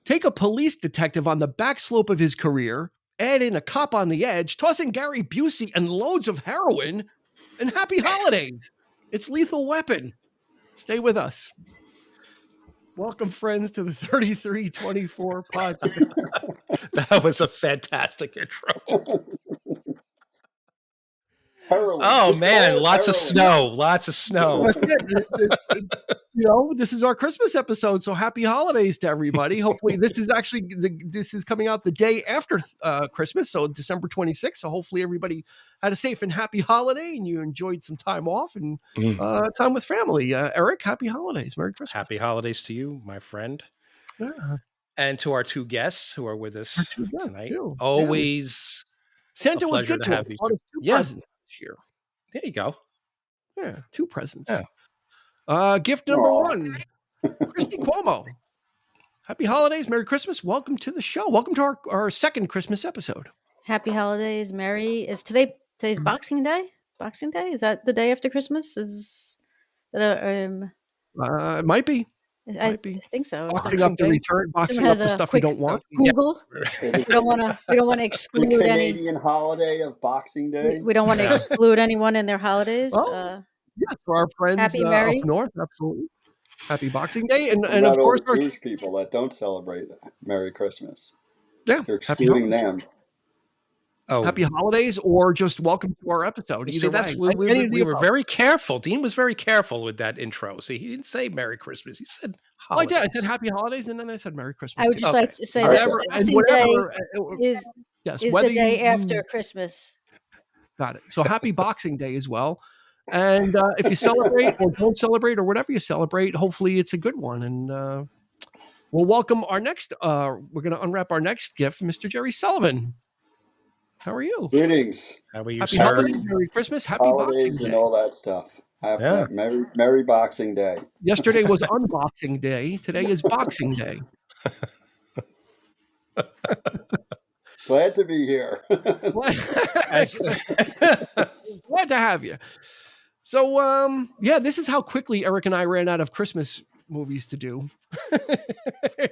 Take a police detective on the back slope of his career, add in a cop on the edge, toss in Gary Busey and loads of heroin, and happy holidays. It's Lethal Weapon. Stay with us. Welcome, friends, to the 3324 podcast. That was a fantastic intro. Heroin. Oh Just man, call it lots of heroin. snow. Lots of snow. This is our Christmas episode, so happy holidays to everybody. Hopefully, this is coming out the day after Christmas, so December 26th. So hopefully, everybody had a safe and happy holiday, and you enjoyed some time off and time with family. Eric, happy holidays, Merry Christmas. Happy holidays to you, my friend, and to our two guests who are with us tonight. Too. Always, Santa was good to have two presents this year. There you go. Yeah, 2 presents. Yeah. Gift number 1, Christy Cuomo. Happy holidays, Merry Christmas. Welcome to the show. Welcome to our second Christmas episode. Happy holidays, Merry. Is today's Boxing Day? Boxing Day? Is that the day after Christmas? Is that it might be. I think so. Boxing up the return, boxing up the stuff we don't want. Google. We don't want to exclude the Canadian holiday of Boxing Day. We don't want to exclude anyone in their holidays. Yes, for our friends Happy Merry. up north, absolutely. Happy Boxing Day, and of course all the Jewish people that don't celebrate Merry Christmas. Yeah, you're excluding them. Oh, happy holidays, or just welcome to our episode. See, that's we were very careful. Dean was very careful with that intro. See, he didn't say Merry Christmas. He said holidays. I did. I said Happy Holidays, and then I said Merry Christmas. I would just like to say that Boxing Day is the day after Christmas. Got it. So happy Boxing Day as well. And if you celebrate or don't celebrate or whatever you celebrate, hopefully it's a good one. And we'll welcome our next. We're going to unwrap our next gift, Mr. Jerry Sullivan. How are you? Greetings. How are you, happy sir? holidays, Merry Christmas, happy holidays Boxing and Day. all that stuff. Merry Boxing Day. Yesterday was Unboxing Day. Today is Boxing Day. Glad to be here. Glad to have you. So, this is how quickly Eric and I ran out of Christmas movies to do.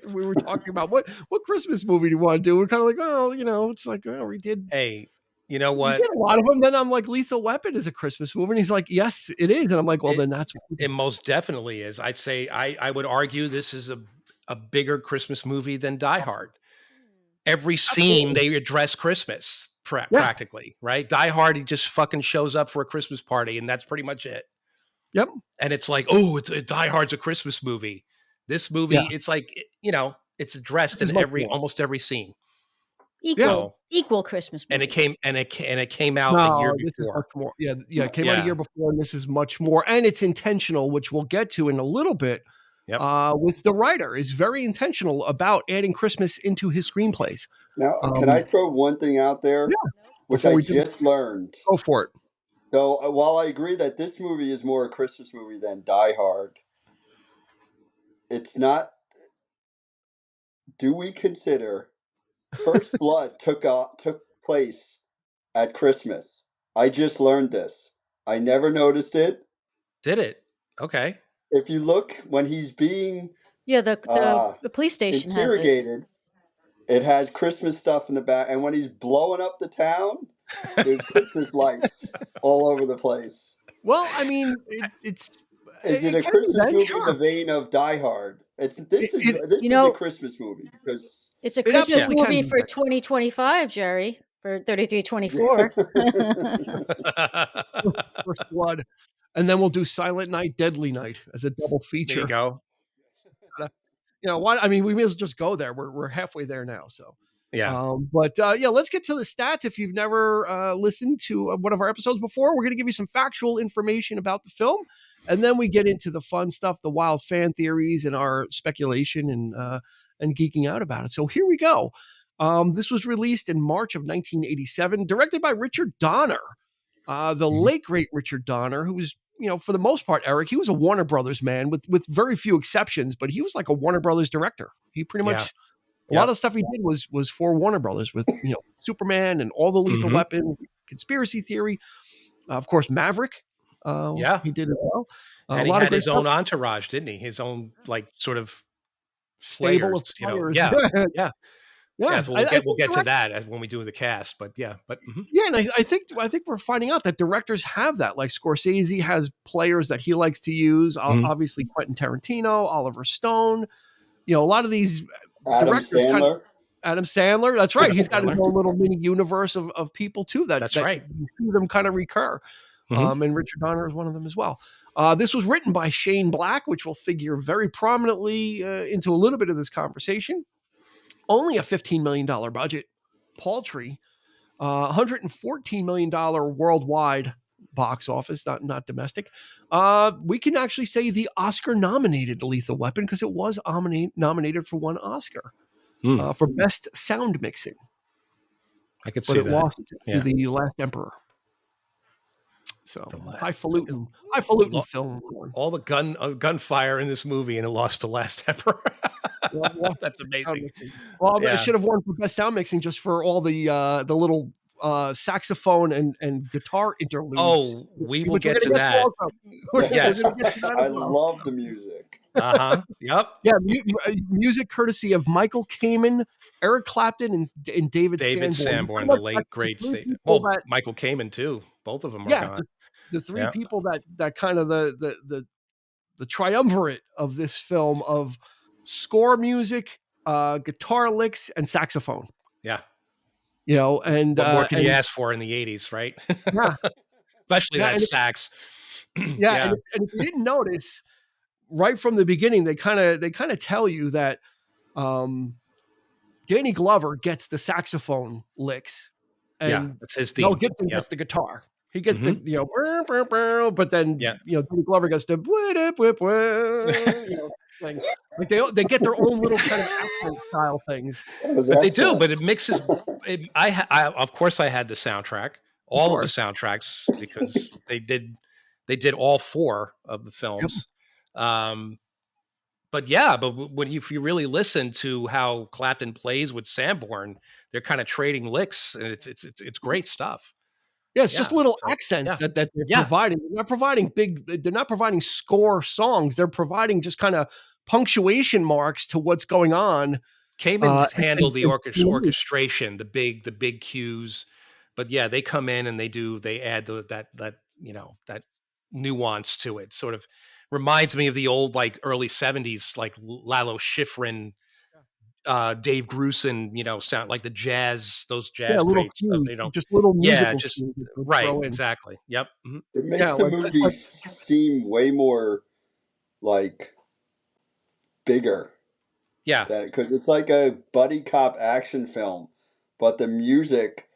We were talking about what Christmas movie do you want to do? We're kind of like, it's like, we did. Hey, you know what? We did a lot of them. Then I'm like, Lethal Weapon is a Christmas movie. And he's like, yes, it is. And I'm like, well, then that's what it most definitely is. I'd say I would argue this is a bigger Christmas movie than Die Hard. Every scene they address Christmas practically, right? Die Hard, he just fucking shows up for a Christmas party, and that's pretty much it. Yep. And it's like, Die Hard's a Christmas movie. This movie, it's like, it's addressed in almost every scene. Equal Christmas movie. And it came out a year before. This is much more. It came out a year before, and this is much more. And it's intentional, which we'll get to in a little bit. Yep. With the writer is very intentional about adding Christmas into his screenplays. Now, can I throw one thing out there, which I just learned? Go for it. So while I agree that this movie is more a Christmas movie than Die Hard, it's not. Do we consider First Blood took place at Christmas? I just learned this. I never noticed it. Did it? Okay. If you look when he's being the police station interrogated, it has Christmas stuff in the back, and when he's blowing up the town, there's Christmas lights all over the place. Well, I mean, it's. Is it a Christmas movie in the vein of Die Hard? This is a Christmas movie because it's a Christmas movie for 2025, Jerry, for 3324. First Blood, and then we'll do Silent Night, Deadly Night as a double feature. There you go. Why? I mean, we may as well just go there. We're halfway there now, so. Yeah. Let's get to the stats. If you've never listened to one of our episodes before, we're going to give you some factual information about the film. And then we get into the fun stuff, the wild fan theories and our speculation and geeking out about it. So here we go. This was released in March of 1987, directed by Richard Donner, the late, great Richard Donner, who was, for the most part, Eric, he was a Warner Brothers man with very few exceptions, but he was like a Warner Brothers director. He pretty much... A lot of stuff he did was for Warner Brothers with, Superman and all the Lethal Weapon, Conspiracy Theory, of course, Maverick. He did it well. And he had his own entourage, didn't he? His own, sort of stable of you know, players. yeah, yeah. Yeah, So I we'll think get to that as when we do the cast, but yeah, and I think we're finding out that directors have that. Like Scorsese has players that he likes to use. Mhm. Obviously, Quentin Tarantino, Oliver Stone. A lot of these Adam directors Sandler. Adam Sandler. That's right. Adam He's got his Sandler. own little mini universe of people too that That's right. you see them kind of recur. Mhm. And Richard Donner is one of them as well. This was written by Shane Black, which will figure very prominently into a little bit of this conversation. Only a $15 million budget, paltry. $114 million worldwide box office, not domestic. We can actually say the Oscar-nominated Lethal Weapon because it was nominated for one Oscar for Best Sound Mixing. I could but see it that. lost Yeah. to The Last Emperor. So The la- highfalutin lo- film. All the gunfire in this movie, and it lost to Last Emperor. That's Sound amazing. mixing. Well, Yeah. I should have won for best sound mixing just for all the little saxophone and guitar interludes. Oh, we will which we're get to gonna that. also. We're Yes. gonna get to that I as well. love the music. Yep. Yeah, music courtesy of Michael Kamen, Eric Clapton, and David Sanborn, Pretty the much late like great the three statement. people Well, that- Michael Kamen too. Both of them are yeah, gone. the three Yeah. people that kind of the triumvirate of this film of score music, guitar licks, and saxophone. Yeah. And What more can you and- ask for in the 80s, right? Yeah. Especially Yeah, that sax. Yeah, And if you didn't notice, right from the beginning, they kind of tell you that Danny Glover gets the saxophone licks, and that's his theme. Mel Gibson Yep. gets the guitar. He gets the brr, brr, brr, but then Yeah. Danny Glover gets the whip, whip, whip, thing. Like they get their own little kind of accent style things. But they do, but it mixes. I of course I had the soundtrack, all of the soundtracks, because they did all four of the films. But when if you really listen to how Clapton plays with Sanborn, they're kind of trading licks, and it's great stuff. Yeah, it's just little accents that they're providing. They're not providing score songs. They're providing just kind of punctuation marks to what's going on. Kamen handled the orchestration, the big cues, but they come in and they add that nuance to it. Sort of reminds me of the old early 70s Lalo Schifrin, Dave Grusin, sound like the jazz, those jazz greats. Just little musical right, exactly. Yep. Mm-hmm. It makes the movie seem way more bigger. Yeah, because it's like a buddy cop action film, but the music,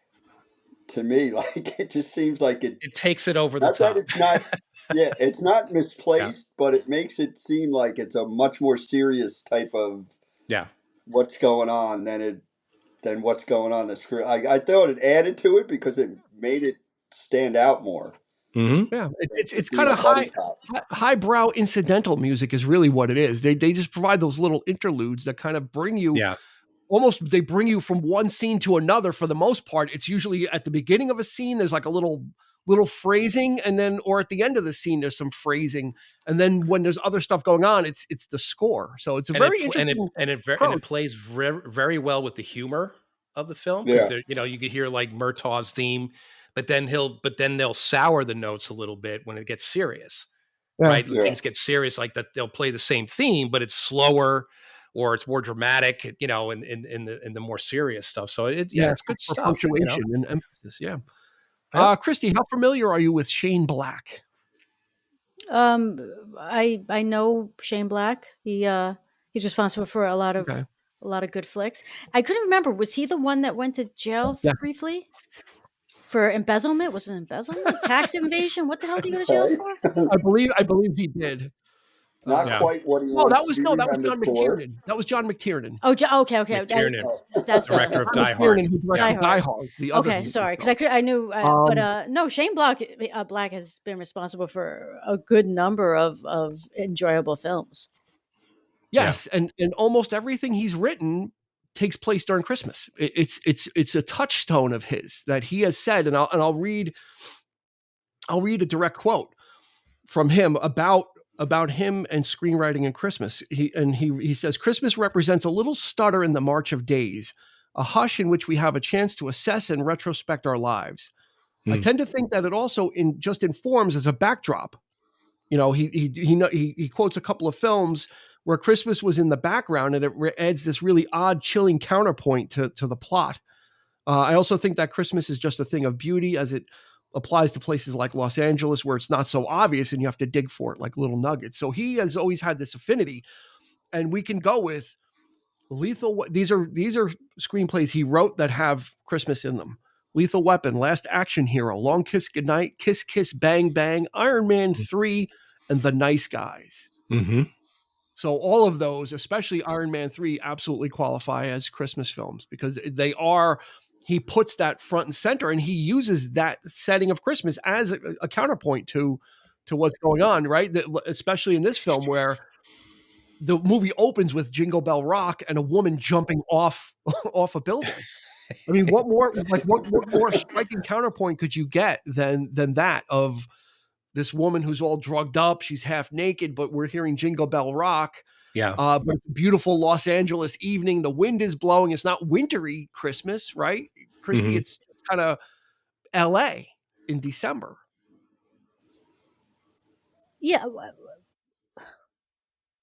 to me, it just seems like it takes it over the top. That it's not, it's not misplaced, but it makes it seem like it's a much more serious type of what's going on than what's going on the screen. I thought it added to it because it made it stand out more. Mm-hmm. Yeah, it's kind of highbrow incidental music is really what it is. They just provide those little interludes that kind of bring you almost, they bring you from one scene to another. For the most part, it's usually at the beginning of a scene there's like a little phrasing, and then or at the end of the scene there's some phrasing, and then when there's other stuff going on, it's the score. So it's a very interesting and it plays very, very well with the humor of the film, because you could hear Murtaugh's theme. But then they'll sour the notes a little bit when it gets serious, right? Yeah. Things get serious like that. They'll play the same theme, but it's slower or it's more dramatic, in the more serious stuff. So it's good stuff. Punctuation and emphasis. Yeah. Christy, how familiar are you with Shane Black? I know Shane Black. He's responsible for a lot of good flicks. I couldn't remember. Was he the one that went to jail briefly? For embezzlement? Was it embezzlement? Tax evasion? What the hell did he go to jail for? I believe he did. Not quite what he was. No, that was John McTiernan. That was John McTiernan. Oh, okay. McTiernan, that's director of Die Hard. Die Hard. Okay, sorry, because I knew, but no, Shane Black has been responsible for a good number of enjoyable films. Yes, and almost everything he's written takes place during Christmas. It's a touchstone of his that he has said, and I'll read a direct quote from him about about him and screenwriting and Christmas. He says, Christmas represents a little stutter in the march of days, a hush in which we have a chance to assess and retrospect our lives. I tend to think that it also just informs as a backdrop. You know, he quotes a couple of films where Christmas was in the background, and it adds this really odd, chilling counterpoint to the plot. I also think that Christmas is just a thing of beauty as it applies to places like Los Angeles, where it's not so obvious and you have to dig for it like little nuggets. So he has always had this affinity, and we can go with Lethal. These are screenplays he wrote that have Christmas in them. Lethal Weapon, Last Action Hero, Long Kiss Goodnight, Kiss Kiss Bang Bang, Iron Man 3, and The Nice Guys. Mm-hmm. So all of those, especially Iron Man 3, absolutely qualify as Christmas films because they are, he puts that front and center, and he uses that setting of Christmas as a counterpoint to what's going on, right? Especially in this film where the movie opens with Jingle Bell Rock and a woman jumping off a building. I mean, what more striking counterpoint could you get than that of this woman who's all drugged up, she's half naked, but we're hearing Jingle Bell Rock. Yeah. But it's a beautiful Los Angeles evening. The wind is blowing. It's not wintry Christmas, right? Christy, it's kind of LA in December. Yeah.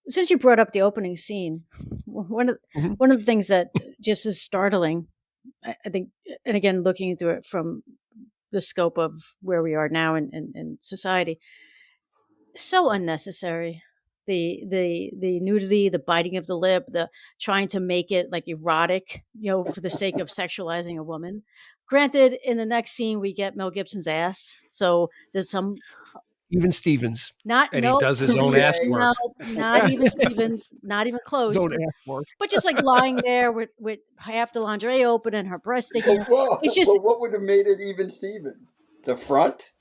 Since you brought up the opening scene, one of the things that just is startling, I think, and again, looking into it from the scope of where we are now in society, so unnecessary. The nudity, the biting of the lip, the trying to make it like erotic, you know, for the sake of sexualizing a woman. Granted, in the next scene we get Mel Gibson's ass. So there's some. Even Stevens. He does his own ass work. No, not even Stevens. Not even close. But just like lying there with half the lingerie open and her breast sticking. It's just. Well, what would have made it even Steven? The front?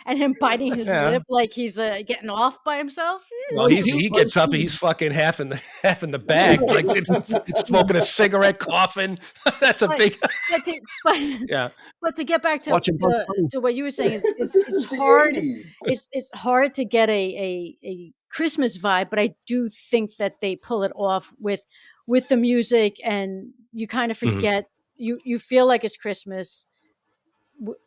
And him biting his lip like he's getting off by himself. Well, he gets up, he's fucking half in the bag, like it's smoking a cigarette, coughing. That's a big. But to get back to what you were saying, it's hard. It's hard to get a Christmas vibe, but I do think that they pull it off with the music, and you kind of forget. You feel like it's Christmas.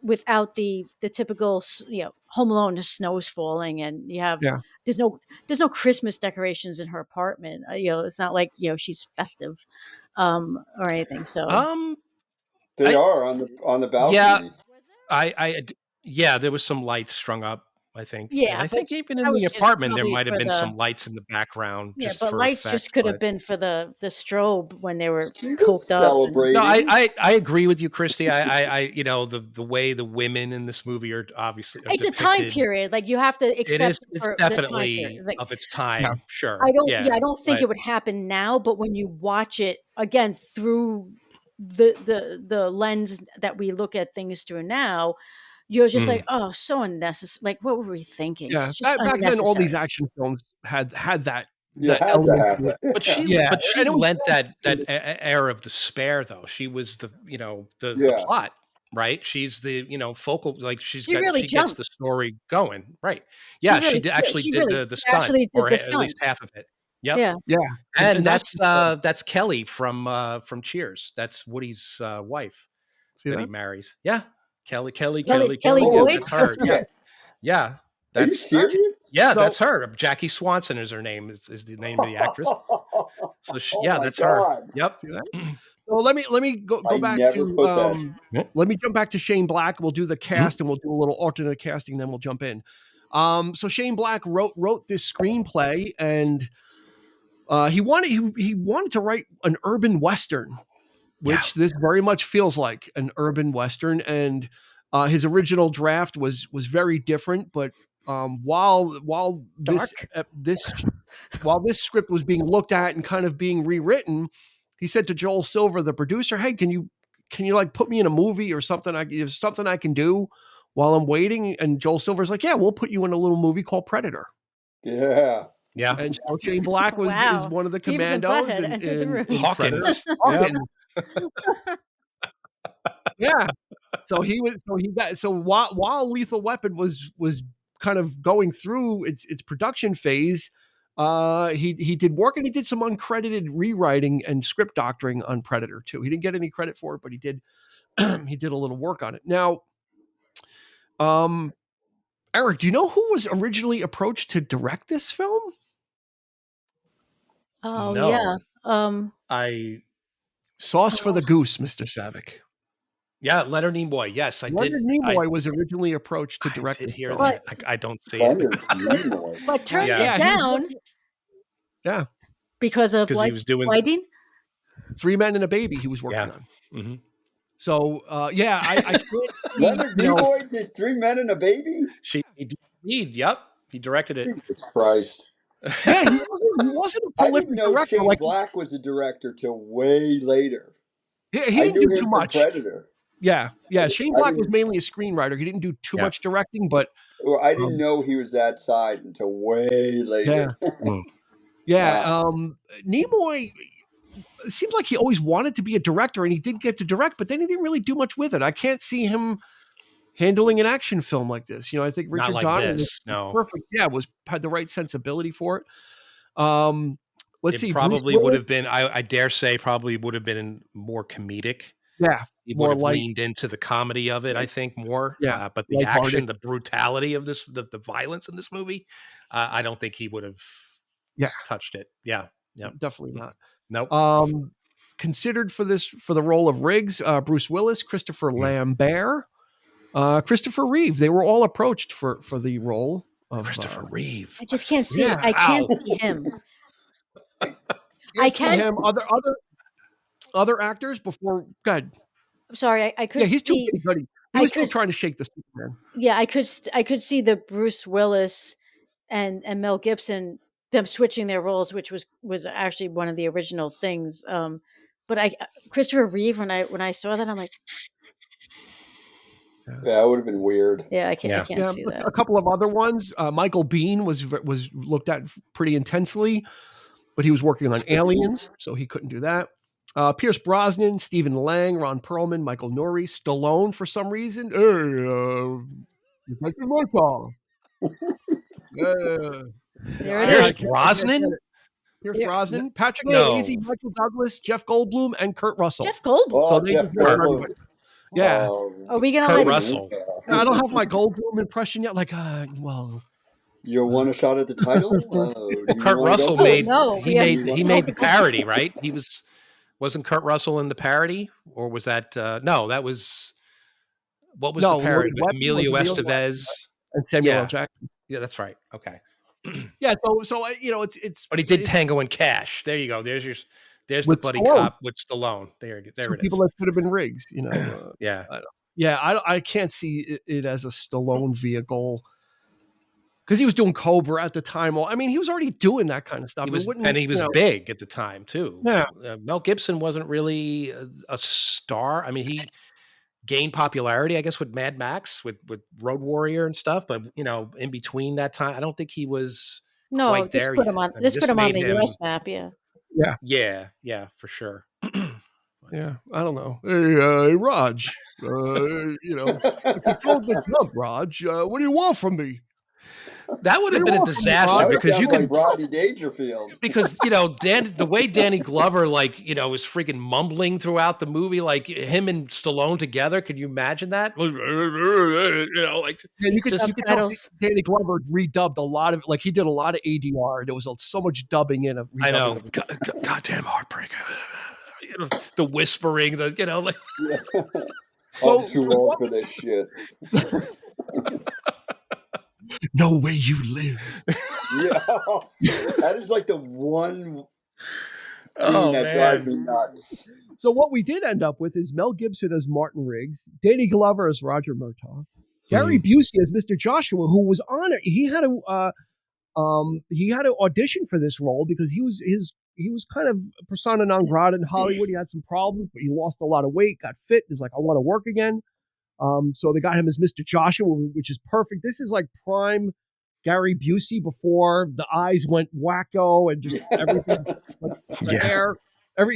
Without the typical, you know, Home Alone, the snow's falling, and you have there's no Christmas decorations in her apartment. You know, it's not like, you know, she's festive, or anything. So they are on the balcony. Yeah, there was some lights strung up, I think. Yeah, and I think even in the apartment there might have been some lights in the background. Yeah, but lights just could have been for the strobe when they were coked up. No, I agree with you, Christy. I you know, the way the women in this movie are obviously it's depicted, a time period. Like you have to accept it's definitely the time like, of its time. Yeah. Sure. I don't think it would happen now, but when you watch it again through the lens that we look at things through now, you're just like, oh, so unnecessary. Like, what were we thinking? Yeah, it's just back then, all these action films had that. But she lent that air of despair, though. She was the plot, right? She's the focal, like she gets the story going, right? Yeah, she did the stunt, or at least half of it. Yep. Yeah. And that's Kelly from Cheers. That's Woody's wife that he marries. Yeah. Kelly Boyd. That's her. Yeah. Are you serious? Yeah, that's her. Jackie Swanson is her name. Is the name of the actress. So that's her. Yep. Well, let me go back to let me jump back to Shane Black. We'll do the cast and we'll do a little alternate casting, then we'll jump in. So Shane Black wrote this screenplay, and he wanted to write an urban Western, which this very much feels like an urban Western. And his original draft was very different, but while this script was being looked at and kind of being rewritten, he said to Joel Silver, the producer, "Hey, can you like put me in a movie or something? Is something I can do while I'm waiting?" And Joel Silver's like, "Yeah, we'll put you in a little movie called Predator." Yeah. And so Shane Black is one of the commandos in Hawkins. Yeah. So while Lethal Weapon was kind of going through its production phase, he did work, and he did some uncredited rewriting and script doctoring on Predator too. He didn't get any credit for it, but he did he did a little work on it. Now, Eric, do you know who was originally approached to direct this film? Oh No. yeah. Sauce for the goose, Mr. Savick. Yeah, Leonard Nimoy. Yes, I did. Leonard Nimoy was originally approached to direct. I did hear But- that. I don't see Leonard it. Nimoy. But turned Yeah. it down Yeah, because of Because he was doing. lighting. 3 Men and a Baby he was working Yeah. on. hmm So I can't. Leonard you know, Nimoy did 3 Men and a Baby? He did. Yep, he directed it. Jesus Christ. yeah, he wasn't a I prolific didn't know director. Shane Like Black was a director till way later. he I didn't knew do him too from much. Predator. Yeah. Shane I Black was didn't- mainly a screenwriter. He didn't do too Yeah. much directing, but Or I didn't know he was that side until way later. Nimoy. It seems like he always wanted to be a director, and he did get to direct, but then he didn't really do much with it. I can't see him handling an action film like this. I think Richard Not like Donner this. was No. perfect. Yeah, had the right sensibility for it. Let's see. It Bruce probably would Willis? have been. I dare say, probably would have been more comedic. Yeah, He more would have light. leaned into the comedy of it. I think more. Yeah, but the lighthearted. action, the brutality of this, the violence in this movie, I don't think he would have. Touched it. Yeah. Definitely not. Nope. Considered for the role of Riggs, Bruce Willis, Christopher Lambert, Christopher Reeve. They were all approached for the role of Christopher Reeve. I just can't see. Yeah. I can't Ow. see him. I can't see him. Other actors before. God, I'm sorry. I could. yeah, he's too see, big, buddy. He I was still could- trying to shake the Superman. Yeah, I could see the Bruce Willis and Mel Gibson, them switching their roles, which was actually one of the original things. But Christopher Reeve, when I saw that, I'm like, Yeah, it would have been weird. yeah, I can't Yeah, see that. a couple of other ones. Michael Biehn was looked at pretty intensely, but he was working on Aliens, so he couldn't do that. Pierce Brosnan, Stephen Lang, Ron Perlman, Michael Nouri, Stallone for some reason. Detective Murtaugh. There it Pierce is. Brosnan? Pierce Yeah. Brosnan, Patrick No. Swayze, Michael Douglas, Jeff Goldblum, and Kurt Russell. Jeff Goldblum. Oh, So they Jeff just worked Goldblum. hard. Yeah. Are we gonna Kurt let Russell. I don't have my Goldblum impression yet. Like, well, You want a shot at the title? Do you Kurt wanna Russell go? made. no, he we have- made. He made the parody, right? He wasn't Kurt Russell in the parody, or was that? No, that was. What was No, the parody? Lloyd Webber Emilio was Emilio Estevez. and Samuel Yeah. L. Jackson. Yeah, that's right. Okay. Yeah, so it's. But he did it's Tango and Cash. There you go. There's the With buddy Stallone. cop with Stallone. There two it is. people that could have been Riggs. Yeah. Yeah, I can't see it as a Stallone vehicle because he was doing Cobra at the time. Well, I mean, he was already doing that kind of stuff. He It was, wouldn't, and he was you know, big at the time too. Yeah. Mel Gibson wasn't really a star. I mean, he gained popularity, I guess, with Mad Max, with Road Warrior and stuff. But in between that time, I don't think he was. No, quite this there put yet. him on. I mean, This this put him on made the him- U.S. map. Yeah. Yeah, for sure. Yeah, I don't know. Hey, Raj, control the jump, Raj. What do you want from me? That would have been a That disaster because you sounds can like Rodney Dangerfield. because the way Danny Glover is freaking mumbling throughout the movie, like him and Stallone together. Can you imagine that? Yeah, you could tell Subtitles. Danny Glover redubbed a lot of, like, he did a lot of ADR. There was so much dubbing in of. I know. redubbing of- Goddamn heartbreaker. The whispering, like. Yeah. So- I'm too old for this shit. No way you live. Yeah, that is like the one thing Oh, that man. drives me nuts. So what we did end up with is Mel Gibson as Martin Riggs, Danny Glover as Roger Murtaugh, Gary Busey as Mr. Joshua, who was on it. He had to audition for this role because he was kind of persona non grata in Hollywood. He had some problems, but he lost a lot of weight, got fit. He's like, I want to work again. So they got him as Mr. Joshua, which is perfect. This is like prime Gary Busey before the eyes went wacko and just everything, like the hair.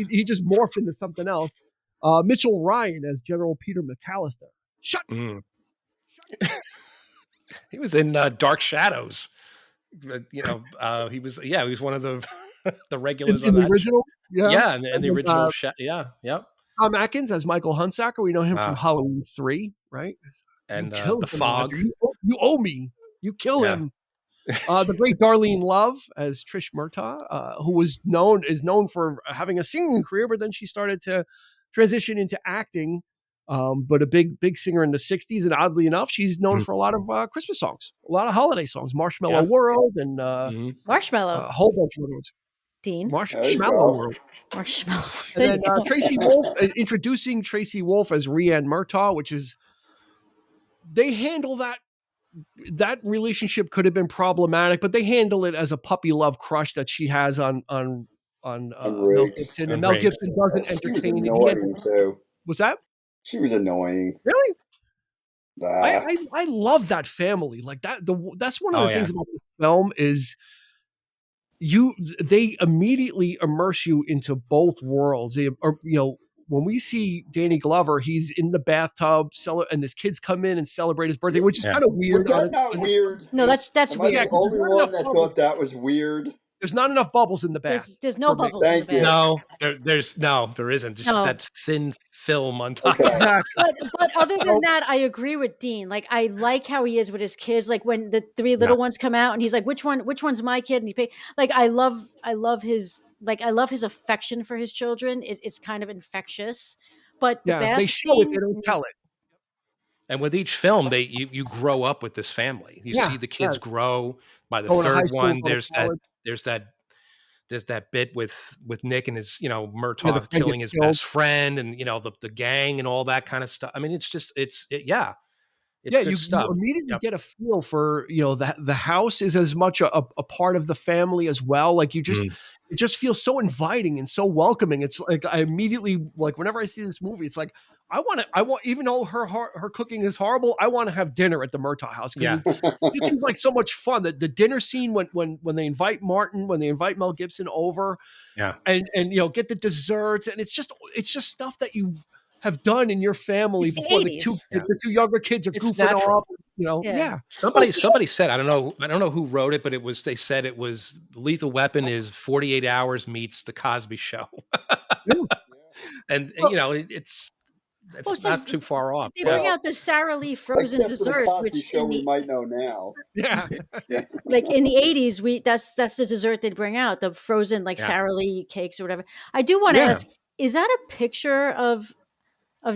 He just morphed into something else. Mitchell Ryan as General Peter McAllister. Shut. He was in Dark Shadows. He was one of the the regulars in on the that. original. Yeah, in the then, original. Yep. Tom Atkins as Michael Hunsaker. We know him from Ah, Halloween 3, right? You and kill The him, Roger. Fog. You owe me. You kill Yeah. him. The great Darlene Love as Trish Murtaugh, who is known for having a singing career, but then she started to transition into acting. But a big singer in the 60s, and oddly enough, she's known for a lot of Christmas songs, a lot of holiday songs, Marshmallow Yeah. World, and Marshmallow. a whole bunch of others. Dean. Marshmallow World. Marshmallow. And then Tracy Wolf, introducing Tracy Wolf as Rhiann Murtaugh, which is, they handle that relationship could have been problematic, but they handle it as a puppy love crush that she has on Mel Gibson, and Mel Gibson doesn't entertain. She was annoying too. Was that? She was annoying. Really? I love that family. Like that. That's one of the things about the film is they immediately immerse you into both worlds. When we see Danny Glover, he's in the bathtub, and his kids come in and celebrate his birthday, which is kind of weird. Was that not weird? No, that's weird. I'm the only one that thought that was weird. There's not enough bubbles in the bath. There's no bubbles in the bath. No, there isn't. Just that's thin film on top. Okay. But other than that, I agree with Dean. Like, I like how he is with his kids. Like when the three little ones come out, and he's like, "Which one's my kid?" And I love his affection for his children. It's kind of infectious. But the bath they show scene, it, they don't tell it. And with each film, you grow up with this family. You see the kids grow. By the third one, there's that bit with Nick and his Murtaugh killing his best friend, and the gang and all that kind of stuff. I mean, it's good stuff. You immediately get a feel for the house is as much a part of the family as well. Like it just feels so inviting and so welcoming. It's like I immediately, like, whenever I see this movie, it's like I want, even though her cooking is horrible, I want to have dinner at the Murtaugh house, because it seems like so much fun. The dinner scene when they invite Martin, when they invite Mel Gibson over, and get the desserts, and it's just stuff that you have done in your family before. The two younger kids are goofing off. Somebody said, I don't know who wrote it, but they said it was Lethal Weapon is 48 Hours meets The Cosby Show. And it's not too far off. They bring out the Sara Lee frozen desserts, which we might know now. Like in the 80s, that's the dessert they'd bring out, the frozen Sara Lee cakes or whatever. I do want to ask, is that a picture of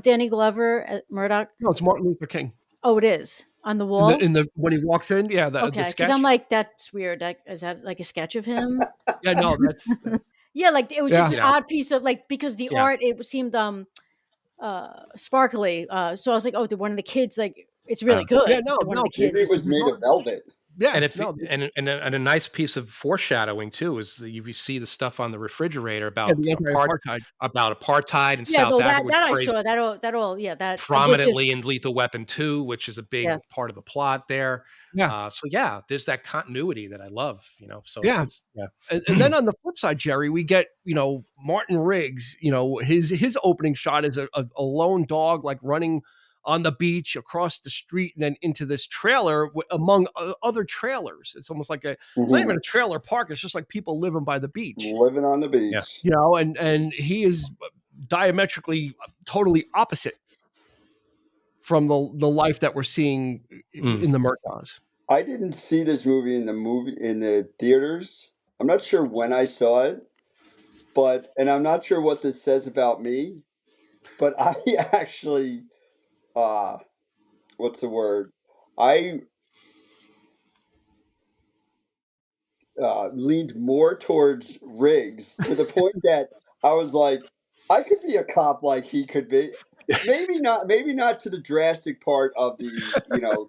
Danny Glover at Murdoch? No, it's Martin Luther King. Oh, it is on the wall. When he walks in, the sketch. Because I'm like, that's weird. Is that like a sketch of him? No, that's. Like it was just an odd piece of because the art, it seemed sparkly. So I was like, oh, one of the kids, it's really good. One of the kids. It was made of velvet. Yeah, and a nice piece of foreshadowing too is you see the stuff on the refrigerator about apartheid in South Africa. That I saw. That prominently in Lethal Weapon 2, which is a big part of the plot there. There's that continuity that I love. So and then on the flip side, Jerry, we get Martin Riggs. His opening shot is a lone dog running on the beach across the street and then into this trailer among other trailers. It's almost like it's not even a trailer park. It's just like people living by the beach, living on the beach. And he is diametrically totally opposite from the life that we're seeing in the Murtaughs. I didn't see this movie in the theaters. I'm not sure when I saw it, and I'm not sure what this says about me, but I actually, what's the word? I leaned more towards Riggs to the point that I was like, I could be a cop like he could be. Maybe not to the drastic part of the,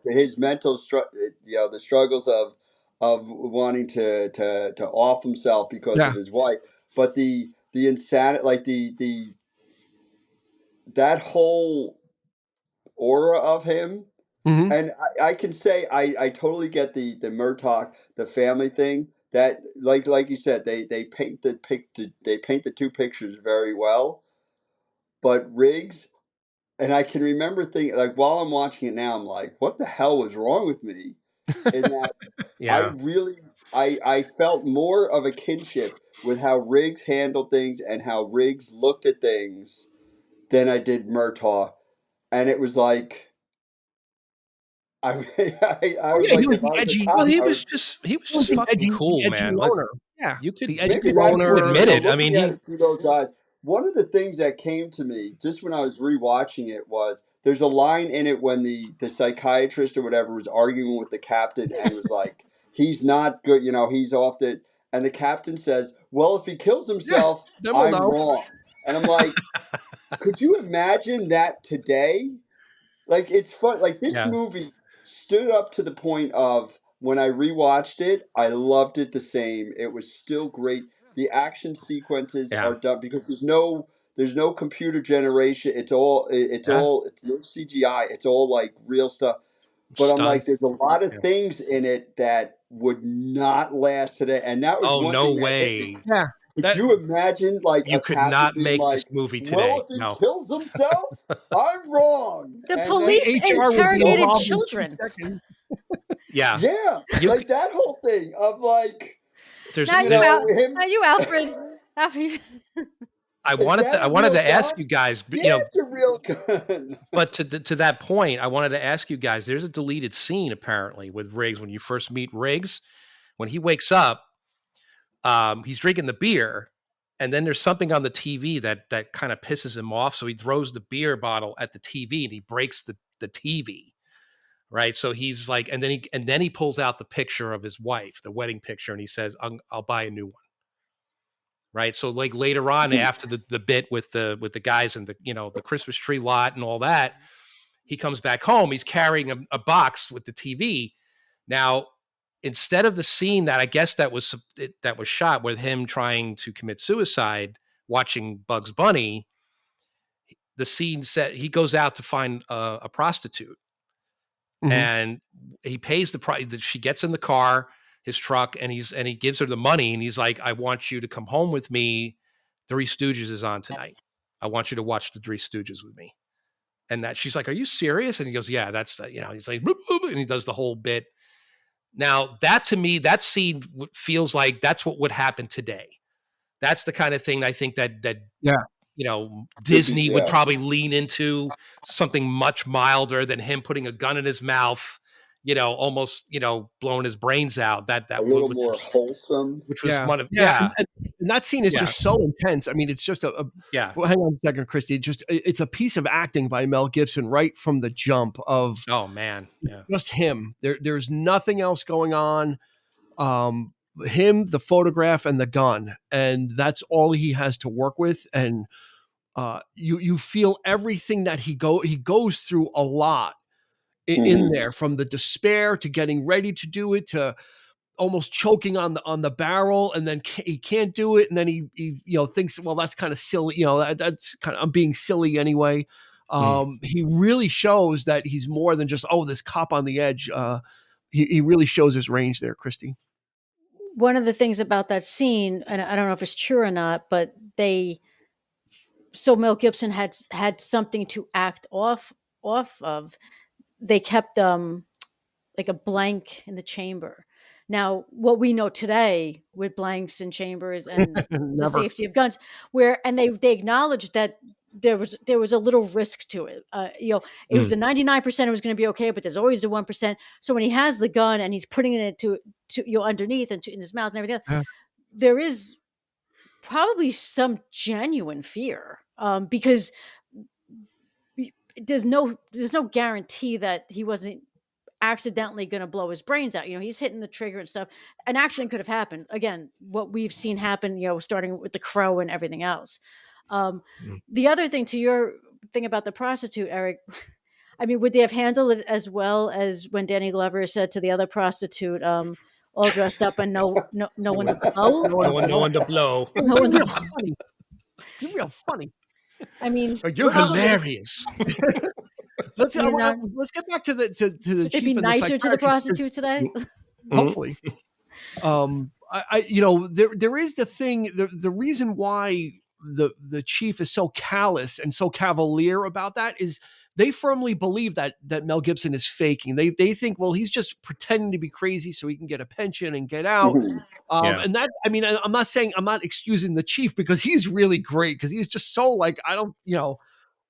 his mental, the struggles of wanting to off himself because of his wife, but the insanity, that whole aura of him. And I can say I totally get the Murtaugh, the family thing, that like you said, they paint the two pictures very well, but Riggs, And I can remember thinking, like, while I'm watching it now, I'm like, what the hell was wrong with me? In that Yeah. I felt more of a kinship with how Riggs handled things and how Riggs looked at things than I did Murtaugh. And it was like, I was he like, was if the I was a edgy. Well, cop, he I was would, just The fucking edgy, cool, the edgy man. loner. Yeah, You could the edgy maybe that's loner. where, admit it. I looking mean, at it through those eyes, one of the things that came to me just when I was rewatching it was there's a line in it when the psychiatrist or whatever was arguing with the captain and was like, he's not good, he's off the, and the captain says, well, if he kills Yeah, himself, then we'll I'm know. wrong. And I'm like, could you imagine that today? Like, it's fun. Like, this yeah, movie stood up to the point of when I rewatched it, I loved it the same. It was still great. The action sequences yeah, are done because there's no computer generation. It's yeah. no CGI. It's all like real stuff. But I'm like, Stunts. there's a lot of Yeah. things in it that would not last today. And that was Oh, one no thing that hit me. way. Yeah, Could That you imagine like you a could captain not being make this like, movie well, today. if he No. kills himself, I'm wrong. The And then police HR would be interrogated involved in 2 children. seconds. Yeah. yeah, You like that whole thing of like, there's Now you you there's know, out. him. Now you, Alfred. Alfred. I Is wanted that to I a wanted real to ask gun? you guys, Yeah, it's a real gun. but to that point, I wanted to ask you guys, there's a deleted scene apparently with Riggs when you first meet Riggs. When he wakes up, he's drinking the beer, and then there's something on the TV that kind of pisses him off. So he throws the beer bottle at the TV and he breaks the TV. Right. So he's like, and then he pulls out the picture of his wife, the wedding picture, and he says, I'll buy a new one. Right. So like later on, after the bit with the guys and the Christmas tree lot and all that, he comes back home. He's carrying a box with the TV. Now, instead of the scene that I guess that was shot with him trying to commit suicide, watching Bugs Bunny, the scene said he goes out to find a prostitute, and he pays the price. That she gets in the car, his truck, and he gives her the money, and he's like, "I want you to come home with me. Three Stooges is on tonight. I want you to watch the Three Stooges with me." And that she's like, "Are you serious?" And he goes, "Yeah, that's He's like, boop, boop, and he does the whole bit. Now, that to me, that scene feels like that's what would happen today. That's the kind of thing I think that Yeah. Disney would Yeah. probably lean into, something much milder than him putting a gun in his mouth, almost, blowing his brains out. That A little which more was, wholesome. which was Yeah. one of And that scene is Yeah. just so intense. I mean, it's just yeah. well, hang on a second, Christy. It's a piece of acting by Mel Gibson right from the jump of Oh man, yeah. just him. There's nothing else going on. Him, the photograph, and the gun, and that's all he has to work with. And you feel everything that he goes through a lot in there, from the despair to getting ready to do it to almost choking on the barrel, and then he can't do it, and then he thinks, well, that's kind of silly, that's kind of, I'm being silly anyway. He really shows that he's more than just, this cop on the edge. He really shows his range there, Christy. One of the things about that scene, and I don't know if it's true or not, but so Mel Gibson had something to act off of. They kept like a blank in the chamber. Now, what we know today with blanks in chambers and the safety of guns, and they acknowledged that there was a little risk to it. It was a 99% it was going to be okay, but there's always the 1%. So when he has the gun and he's putting it to underneath and in his mouth and everything else, there is probably some genuine fear, because there's no guarantee that he wasn't accidentally going to blow his brains out. He's hitting the trigger and stuff. An accident could have happened. Again, what we've seen happen, starting with The Crow and everything else. The other thing, to your thing about the prostitute, Eric, I mean, would they have handled it as well as when Danny Glover said to the other prostitute, all dressed up and no one to blow? No one to blow. No one to blow. Funny. You're real funny. I mean, You're hilarious. Let's get back to the chief. It'd be nicer to the prostitute today. Hopefully. There is the thing, the reason why the chief is so callous and so cavalier about that is they firmly believe that Mel Gibson is faking. They think, well, he's just pretending to be crazy so he can get a pension and get out. And that, I mean, I'm not excusing the chief because he's really great because he's just so like, I don't,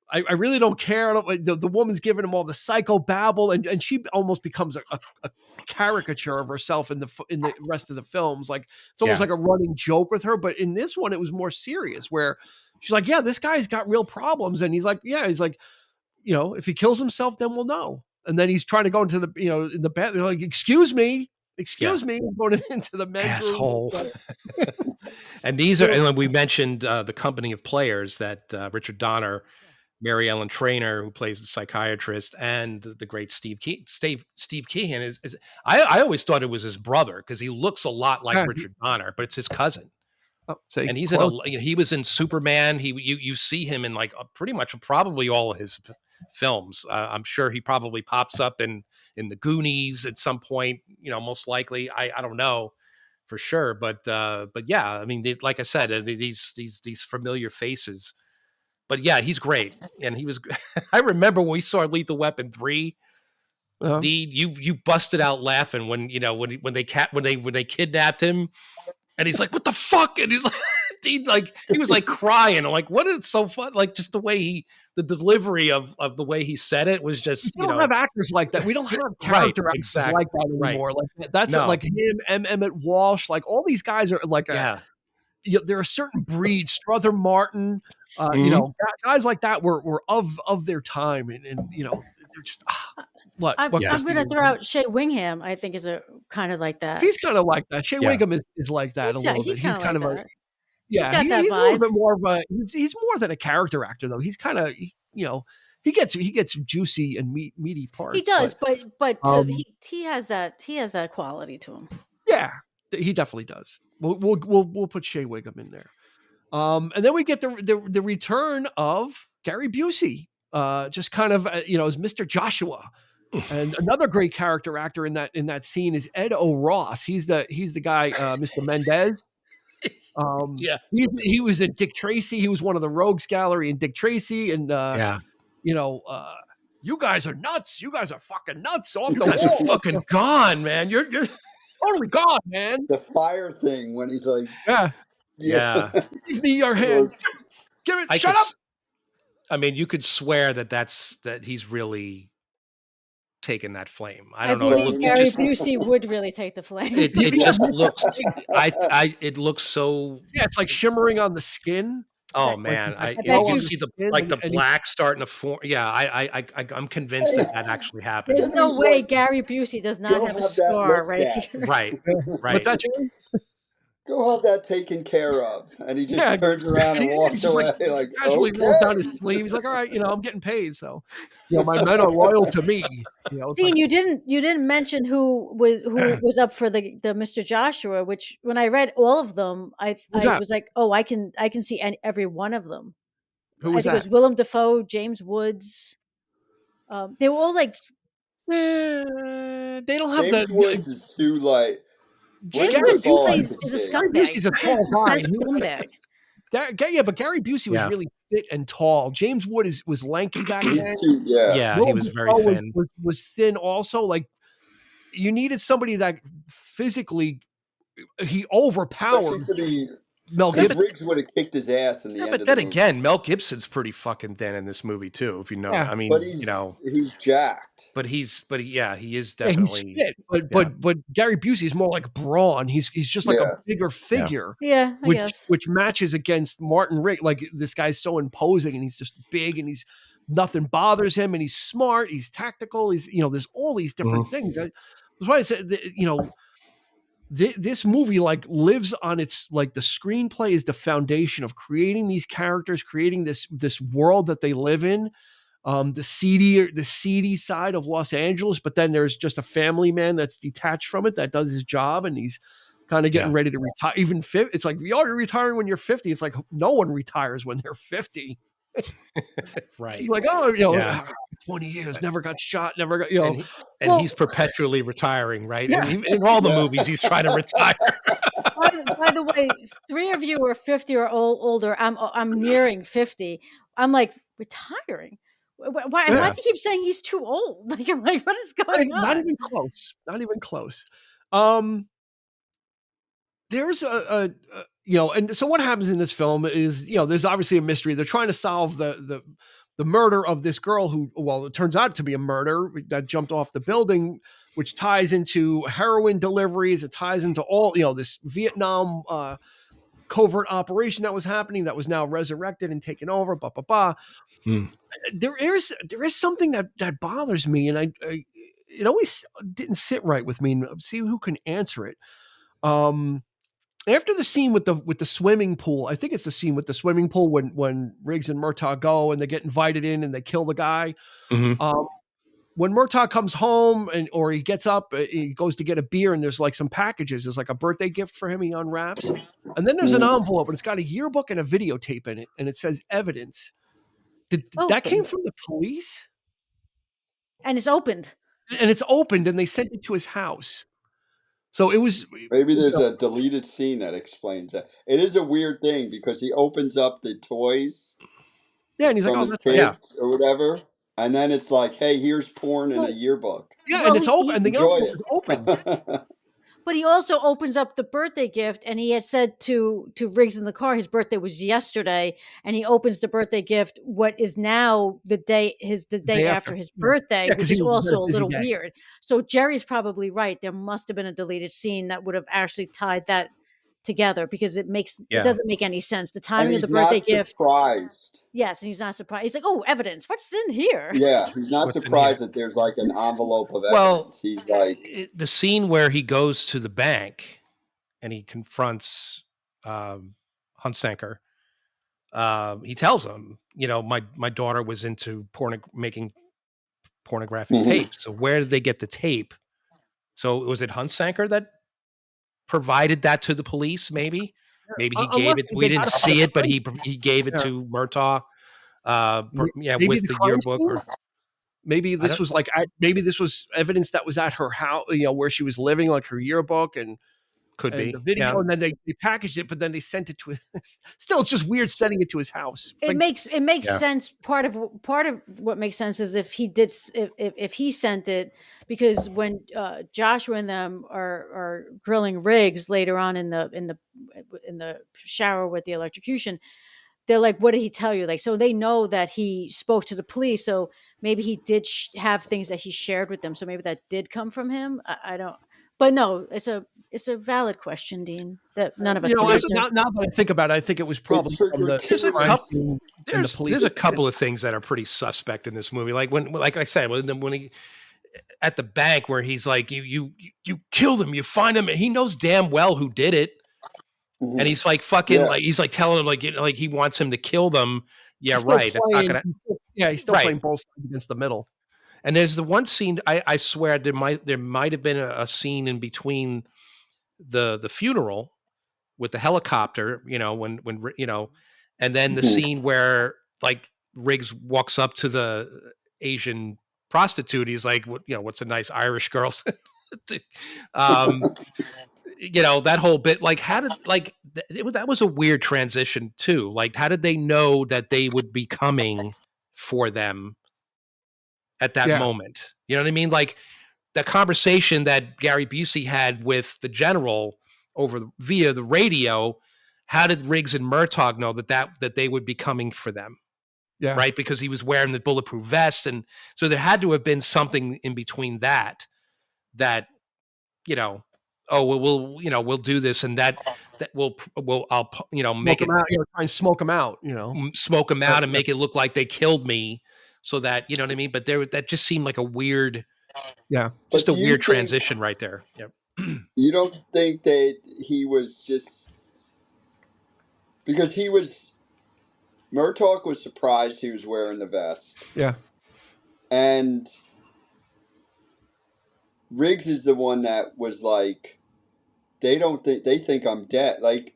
I really don't care. The woman's giving him all the psycho babble, and she almost becomes a caricature of herself in the rest of the films. Like it's almost like a running joke with her. But in this one, it was more serious, where she's like, "Yeah, this guy's got real problems," and he's like, if he kills himself, then we'll know. And then he's trying to go into the in the bathroom, like, excuse me, I'm going into the men's asshole. room. And these are, and we mentioned the company of players that Richard Donner, Mary Ellen Trainor, who plays the psychiatrist, and the great Steve Keehan is I always thought it was his brother because he looks a lot like Richard Donner, but it's his cousin. And he's he was in Superman. You see him in like pretty much probably all of his films. I'm sure he probably pops up in the Goonies at some point. Most likely. I don't know for sure, but yeah. I mean, like I said, these familiar faces. But yeah, he's great, and he was. I remember when we saw Lethal Weapon 3. Dean, you busted out laughing when when they kidnapped him, and he's like, "What the fuck?" And he's like, Dean, like he was like crying. I'm like, "What is so fun?" Like just the delivery of the way he said it was just. We don't have actors like that. We don't have character actors like that anymore. Like that's like him, Emmett Walsh. Like all these guys are like there are certain breeds, Strother Martin, guys like that were of their time, and they're just. I'm going to throw out Shea Wingham. I think is a kind of like that. He's kind of like that. Shea Wingham is like that a little bit. He's kind of a he's got that he's vibe. A little bit more of a. He's more than a character actor though. He's kind of he gets juicy and meaty parts. He does, but he has that quality to him. Yeah, he definitely does. We'll put Shea Wingham in there, and then we get the return of Gary Busey, just kind of as Mr. Joshua. And another great character actor in that scene is Ed O'Ross. He's the guy, Mr. Mendez. He was in Dick Tracy. He was one of the Rogues Gallery in Dick Tracy, and you guys are nuts. You guys are fucking nuts off the wall. You guys are fucking gone, man. You're totally gone, man. The fire thing when he's like, yeah. Give me your hand. Give it. Shut up. I mean, you could swear that he's really taken that flame. I don't know. I believe Gary Busey would really take the flame. It just looks. It looks so. Yeah, it's like shimmering on the skin. Oh man, you see the black starting to form. Yeah, I'm convinced that actually happened. There's no way Gary Busey does not have a scar right here. Right. What's that, Jimmy? Go have that taken care of, and he just turns around and walks away. Like casually rolls down his sleeve. He's like, "All right, I'm getting paid, so my men are loyal to me." Dean, you didn't mention who was up for the Mr. Joshua, which when I read all of them, I was like, "Oh, I can see every one of them." Who was that? It was Willem Dafoe, James Woods. They were all like. They don't have James Woods is too light. James Woods is a scumbag. He's a tall guy. Scumbag. But Gary Busey was really fit and tall. James Wood was lanky back then. He was very thin. Was thin also. Like you needed somebody that physically he overpowered Mel Gibson. Riggs would have kicked his ass in the end. But then again, Mel Gibson's pretty fucking thin in this movie too. If you know, I mean, but he's jacked. But he is definitely. He's fit, but Gary Busey's more like brawn. He's just like a bigger figure. Yeah, I guess. Which matches against Martin Riggs. Like this guy's so imposing, and he's just big, and nothing bothers him, and he's smart. He's tactical. He's there's all these different things. That's why I said this movie like lives on its like the screenplay is the foundation of creating these characters, creating this world that they live in, the seedy side of Los Angeles. But then there's just a family man that's detached from it that does his job, and he's kind of getting ready to retire. Even it's like you're retiring when you're 50. It's like no one retires when they're 50. Right. Like 20 years, never got shot, never got and he's perpetually retiring, right? Yeah. And in all the movies, he's trying to retire. I by the way, 3 of you are 50 or older. I'm nearing 50. I'm like retiring. Why does he keep saying he's too old? Like I'm like, what is going on? Not even close. Not even close. There's a and so what happens in this film is, there's obviously a mystery. They're trying to solve the murder of this girl who, well, it turns out to be a murder that jumped off the building, which ties into heroin deliveries. It ties into all, this Vietnam covert operation that was happening that was now resurrected and taken over. There is something that bothers me, and it always didn't sit right with me. See who can answer it. After the scene with the swimming pool, I think it's the scene with the swimming pool when Riggs and Murtaugh go and they get invited in and they kill the guy. Mm-hmm. When Murtaugh comes home or he gets up, he goes to get a beer and there's like some packages. There's like a birthday gift for him. He unwraps, and then there's an envelope and it's got a yearbook and a videotape in it, and it says evidence. That came from the police, and it's opened. And it's opened, and they sent it to his house. So it was maybe there's a deleted scene that explains that. It is a weird thing because he opens up the toys, and he's like, "Oh, that's kids or whatever," and then it's like, "Hey, here's porn in a yearbook." Yeah, and it's open, and the envelope is open. But he also opens up the birthday gift, and he had said to Riggs in the car, his birthday was yesterday, and he opens the birthday gift, what is now the day after his birthday, which is also a little weird. So Jerry's probably right. There must have been a deleted scene that would have actually tied that together, because it doesn't make any sense. The timing of the birthday gift. Surprised. Yes, and he's not surprised. He's like, "Oh, evidence! What's in here?" Yeah, he's not surprised that there's like an envelope of evidence. He's like the scene where he goes to the bank and he confronts Hunsaker. He tells him, my daughter was into making pornographic tapes. So where did they get the tape? So was it Hunsaker that provided that to the police? Maybe he gave it. We didn't see it, but he gave it to Murtaugh. With the yearbook. Or maybe this was maybe this was evidence that was at her house, where she was living, like her yearbook, and could be the video, and then they packaged it, but then they sent it to his. Still, it's just weird sending it to his house. It makes sense. Part of what makes sense is if he sent it, because when Joshua and them are grilling Riggs later on in the shower with the electrocution, they're like, "What did he tell you?" Like, so they know that he spoke to the police. So maybe he did have things that he shared with them. So maybe that did come from him. I don't. But no, it's a valid question, Dean, that none of us can answer. Now that I think about it, I think it was probably from there's a couple of things that are pretty suspect in this movie. Like I said, when he at the bank where he's like, you kill them, you find them, and he knows damn well who did it. Mm-hmm. And he's like fucking he's like telling him like he wants him to kill them. Yeah, right. That's not gonna. He's still playing both sides against the middle. And there's the one scene I swear there might have been a scene in between the funeral with the helicopter, when and then the scene where like Riggs walks up to the Asian prostitute. He's like, what's a nice Irish girl? That whole bit, like how did that was a weird transition too. Like how did they know that they would be coming for them at that moment? You know what I mean? Like the conversation that Gary Busey had with the general via the radio. How did Riggs and Murtaugh know that they would be coming for them? Yeah. Right. Because he was wearing the bulletproof vest. And so there had to have been something in between that, we'll do this and that I'll make it, try and smoke them out, smoke them out and make it look like they killed me. So that, you know what I mean? But that just seemed like a weird, just a weird transition right there. Yep. You don't think that he was just, because Murtaugh was surprised he was wearing the vest. Yeah. And Riggs is the one that was like, they think I'm dead. Like,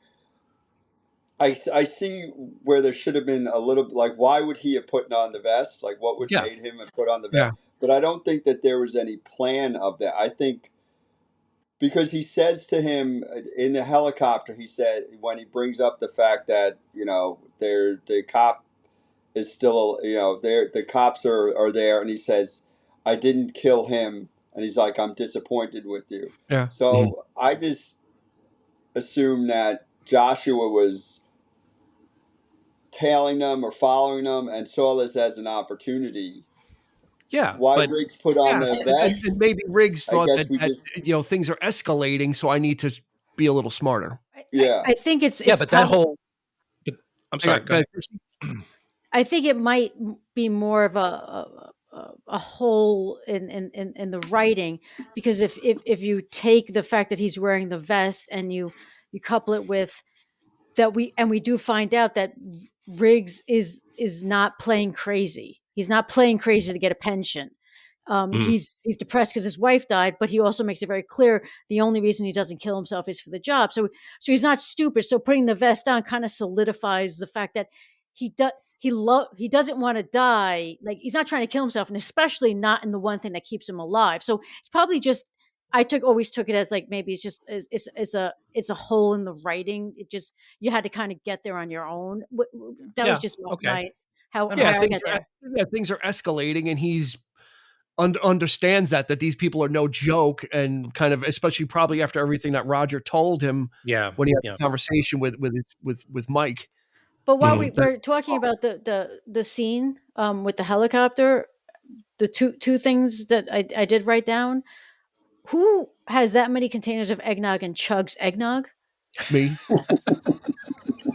I see where there should have been a little, like, why would he have put on the vest? Like, what would made him have put on the vest? Yeah. But I don't think that there was any plan of that. I think because he says to him in the helicopter, he said, when he brings up the fact that, the cop is still, the cops are there, and he says, I didn't kill him. And he's like, I'm disappointed with you. Yeah. So I just assume that Joshua was tailing them or following them and saw this as an opportunity. Yeah. Why Riggs put on the vest? And maybe Riggs thought I guess we that things are escalating, so I need to be a little smarter. Yeah. I think it's but that whole. I'm sorry. Go ahead. I think it might be more of a hole in the writing, because if you take the fact that he's wearing the vest and you couple it with that, we do find out that Riggs is not playing crazy. He's not playing crazy to get a pension. He's depressed because his wife died, but he also makes it very clear the only reason he doesn't kill himself is for the job. So he's not stupid. So putting the vest on kind of solidifies the fact that he doesn't want to die. Like, he's not trying to kill himself, and especially not in the one thing that keeps him alive. So it's probably just, always took it as like, maybe it's just it's a hole in the writing. It just, you had to kind of get there on your own. That was just how I get there. Things are escalating, and he's understands that these people are no joke, and kind of, especially probably after everything that Roger told him when he had a conversation with Mike. But while we're talking about the scene with the helicopter, the two things that I did write down: who has that many containers of eggnog and chugs eggnog? Me.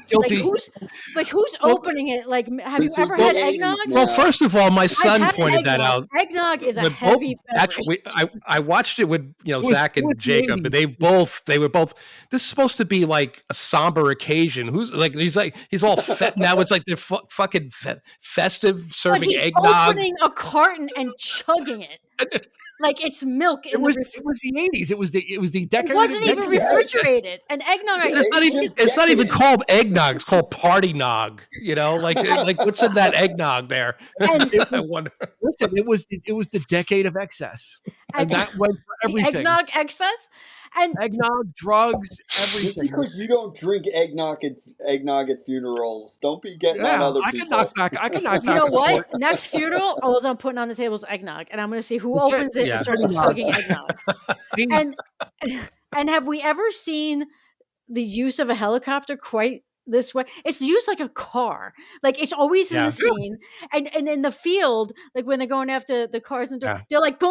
Guilty. Who's opening it? Like, have you ever had eggnog? Well, first of all, my son pointed that out. Eggnog is a heavy beverage. Actually, I watched it with Zach and Jacob, and they were both. This is supposed to be like a somber occasion. He's all now. It's like they're fucking festive, serving eggnog. Opening a carton and chugging it. Like it's milk. It was the 80s. It was the decade. It wasn't even refrigerated. And eggnog. It's not even called eggnog. It's called party nog. Like what's in that eggnog there? I wonder. Listen, it was the decade of excess, and that went for everything. Eggnog excess, and eggnog, drugs, everything. Just because you don't drink eggnog at funerals, don't be getting on other people. I can knock back. You know what? Next funeral, all I'm putting on the table is eggnog, and I'm going to see who opens it and starts chugging eggnog. And have we ever seen the use of a helicopter quite this way? It's used like a car. Like, it's always in the scene, and in the field, like when they're going after the cars and they're like,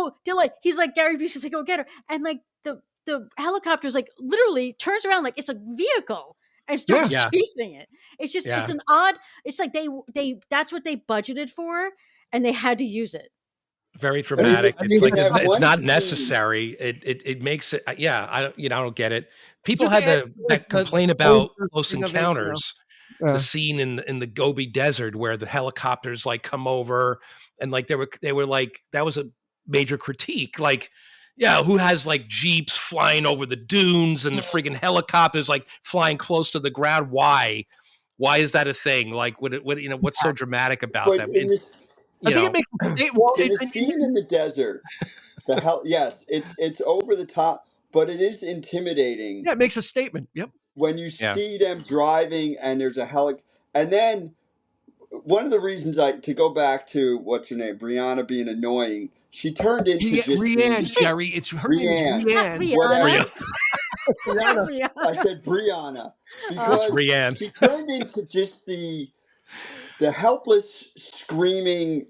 he's like, Gary Busey's like, go get her, and like the helicopter's like literally turns around like it's a vehicle and starts chasing it. It's just it's an odd. It's like they that's what they budgeted for, and they had to use it. Very dramatic. It's not necessary. It makes it. I don't get it. People had that complain about Close Encounters, the scene in the Gobi Desert where the helicopters like come over, and like they were like, that was a major critique. Like, who has like jeeps flying over the dunes and the friggin' helicopters like flying close to the ground? Why is that a thing? Like, what's so dramatic about that? I think it makes the scene in the desert. It's over the top, but it is intimidating. Yeah, it makes a statement. Yep. When you see them driving and there's a and then one of the reasons to go back to what's her name, Brianna being annoying, she turned into Rianne, Jerry. It's her name. Rihanna. Rihanna. I said Brianna because Rianne. She turned into just the helpless, screaming,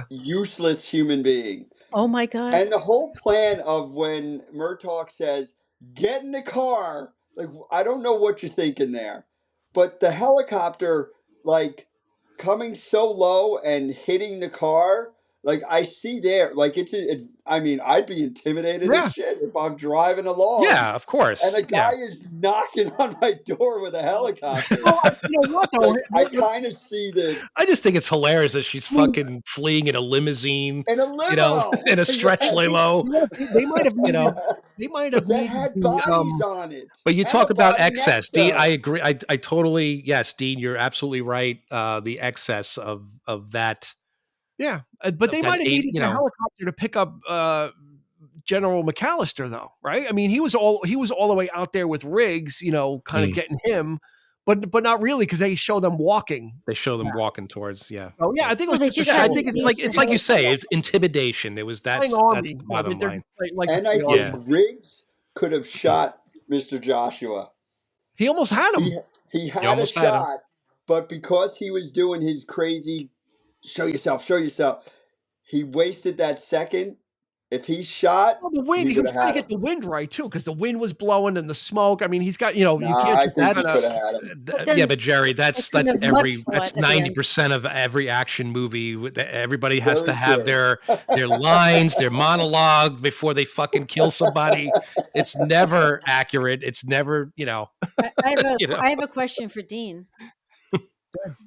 useless human being. Oh my God. And the whole plan of when Murtaugh says, get in the car, like, I don't know what you're thinking there, but the helicopter, like, coming so low and hitting the car, like, I see there, like, I'd be intimidated as shit if I'm driving along. Yeah, of course. And a guy is knocking on my door with a helicopter. I kind of see I just think it's hilarious that she's fucking fleeing in a limousine. In a limo. In a stretch limo. They might have, they might have had bodies on it. But you talk about excess. Dean, I agree. I totally, yes, Dean, you're absolutely right. The excess of that. Yeah, but they might have needed a helicopter to pick up General McAllister, though, right? I mean, he was all the way out there with Riggs, kind of getting him, but not really, because they show them walking. They show them walking towards, Oh yeah, I think I think it's like you say, it's intimidation. It was that's the bottom line. And I think Riggs could have shot Mr. Joshua. He almost had him. He had a shot, but because he was doing his crazy show yourself, he wasted that second. If he shot, the wind, he was trying to get the wind right too, because the wind was blowing and the smoke. I mean, he's got, you can't. I think he could have had him. Yeah, but Jerry, that's 90% of every action movie. Everybody has to have their lines, their monologue before they fucking kill somebody. It's never accurate. It's never, I have a question for Dean.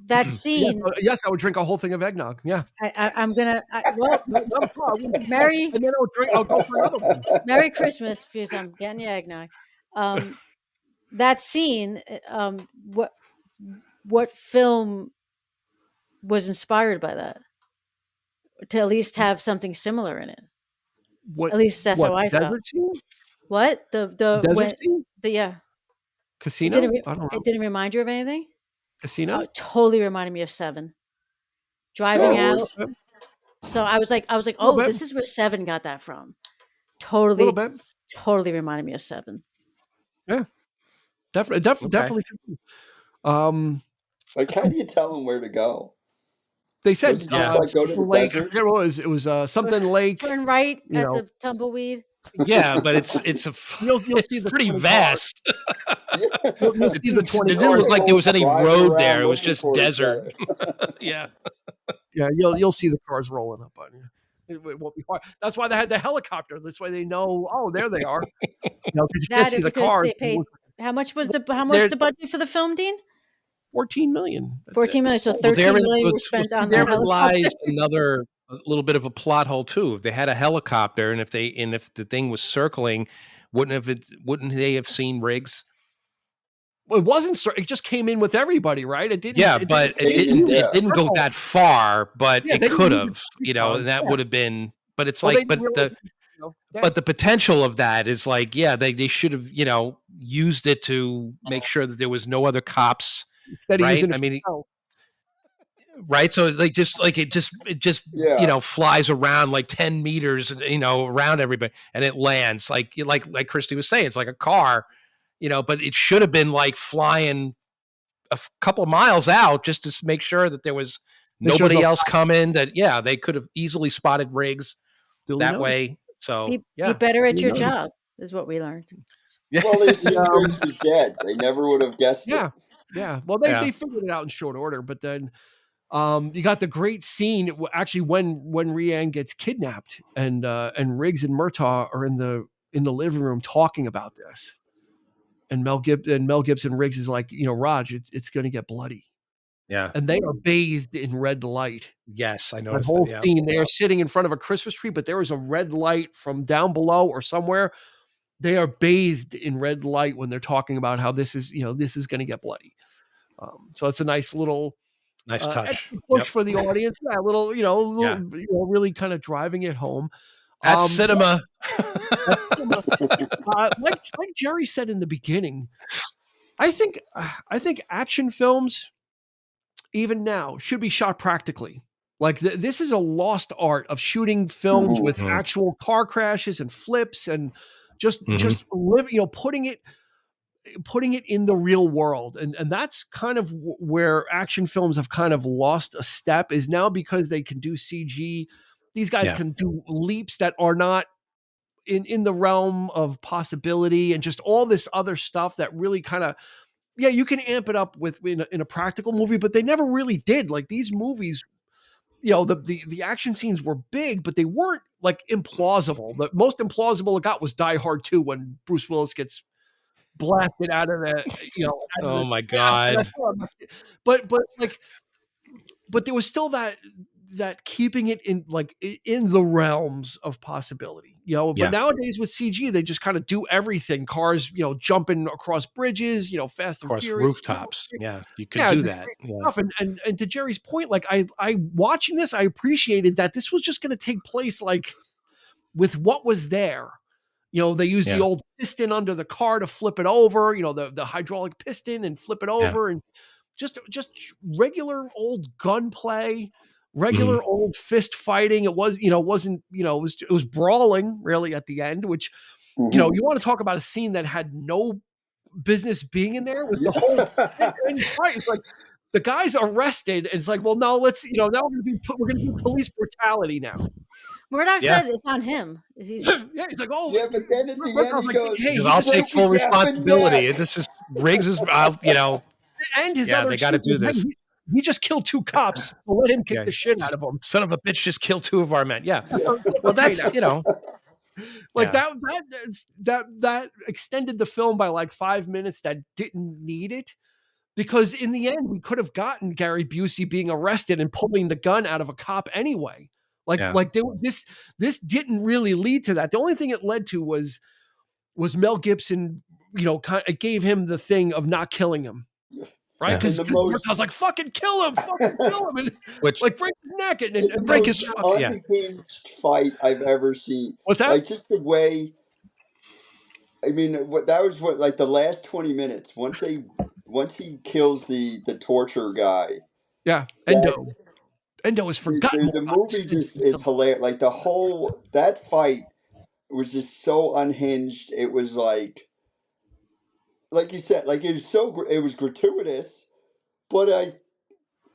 That scene. Yes, I would drink a whole thing of eggnog. Yeah, I'm gonna. Merry. And then I'll go for another one. Merry Christmas, because I'm getting you eggnog. That scene. What film was inspired by that? To at least have something similar in it. At least that's how I felt. Scene? What the desert scene? Casino? It didn't remind you of anything? Casino? Totally reminded me of Seven. Driving out. So I was like, oh, this is where Seven got that from. Totally reminded me of Seven. Yeah. Definitely. Like, how do you tell them where to go? They said go to the lake. desert? It was something lake. Turn right at the tumbleweed. Yeah, but it's you'll see the pretty vast. You'll see the 20. It didn't look like there was any road there. It was just desert. Yeah. Yeah, you'll see the cars rolling up on you. It won't be hard. That's why they had the helicopter. This way they know. Oh, there they are. You can't see the cars. How much was the budget for the film, Dean? $14 million. 14 million. So 13 million was spent on the helicopter. Lies another little bit of a plot hole too. If they had a helicopter, and if the thing was circling, wouldn't they have seen Riggs? Well, it wasn't. It just came in with everybody, right? It didn't. Yeah, but it didn't go that far. But it could have, and that would have been. But it's but the potential of that is like, they should have, used it to make sure that there was no other cops. Instead of using right. So it just flies around like 10 meters, around everybody, and it lands like Christy was saying, it's like a car, but it should have been like flying a couple of miles out just to make sure that there was nobody else coming, that, they could have easily spotted Riggs that way. So be better at your job is what we learned. Well, Riggs was dead. They never would have guessed it. Yeah. Well, they figured it out in short order, but then you got the great scene actually when Rian gets kidnapped and Riggs and Murtaugh are in the living room talking about this, and Mel Gibson Riggs is like, Raj, it's going to get bloody. Yeah. And they are bathed in red light. Yes, I noticed the whole scene. They are sitting in front of a Christmas tree, but there is a red light from down below or somewhere. They are bathed in red light when they're talking about how this is going to get bloody. So it's a nice touch push for the audience. Yeah, a little, really kind of driving it home. That's cinema. Like Jerry said in the beginning, I think action films, even now, should be shot practically. Like this is a lost art of shooting films with actual car crashes and flips and just putting it in the real world. And that's kind of where action films have kind of lost a step, is now because they can do CG. These guys can do leaps that are not in the realm of possibility, and just all this other stuff that really kind of, you can amp it up with in a practical movie, but they never really did. Like these movies, the action scenes were big, but they weren't like implausible. The most implausible it got was Die Hard 2, when Bruce Willis gets blasted out of the, oh my God. But there was still that keeping it in the realms of possibility, but nowadays with CG, they just kind of do everything. Cars, jumping across bridges, fast and furious, rooftops. You could do that. Stuff. And to Jerry's point, like I watching this, I appreciated that this was just going to take place like with what was there. They used the old piston under the car to flip it over, the hydraulic piston and flip it over, and just regular old gunplay, regular old fist fighting. It was, wasn't, it was brawling really at the end, which, you want to talk about a scene that had no business being in there was the whole fight. It's like the guy's arrested, and it's like, well, no, let's, now we're going to do police brutality now. Murdoch said it's on him. He's like, oh, yeah, but then at the end he goes, hey, I'll take full responsibility. This is Riggs is, and his other, they got to do this. He just killed 2 cops. So let him kick the shit out of them. Son of a bitch just killed 2 of our men. Yeah. Well, that's like that extended the film by like 5 minutes that didn't need it. Because in the end, we could have gotten Gary Busey being arrested and pulling the gun out of a cop anyway. This didn't really lead to that. The only thing it led to was Mel Gibson, it gave him the thing of not killing him. Right? Because I was like, fucking kill him, and break his neck and break his unhinged fight I've ever seen. What's that? Like just the way. I mean, that was like the last 20 minutes. Once he kills the torture guy. Yeah, Endo is forgotten. The movie just is hilarious. Like that fight was just so unhinged. It was like you said, like it was gratuitous, but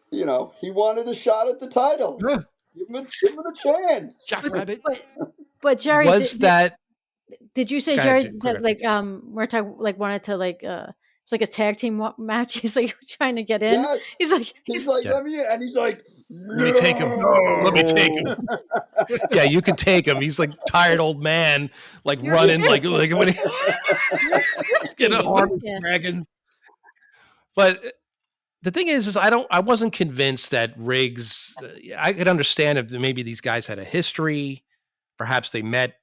he wanted a shot at the title. Yeah. Give him a chance. Jackrabbit. But Jerry, did you say, Jerry, that Murtaugh wanted to it's like a tag team match? He's like trying to get in. Yes. He's like let me, and he's like, let me take him. Let me take him. Yeah, you can take him. He's like tired old man, running, like when he, dragon. But the thing is I wasn't convinced that Riggs. I could understand if maybe these guys had a history, perhaps they met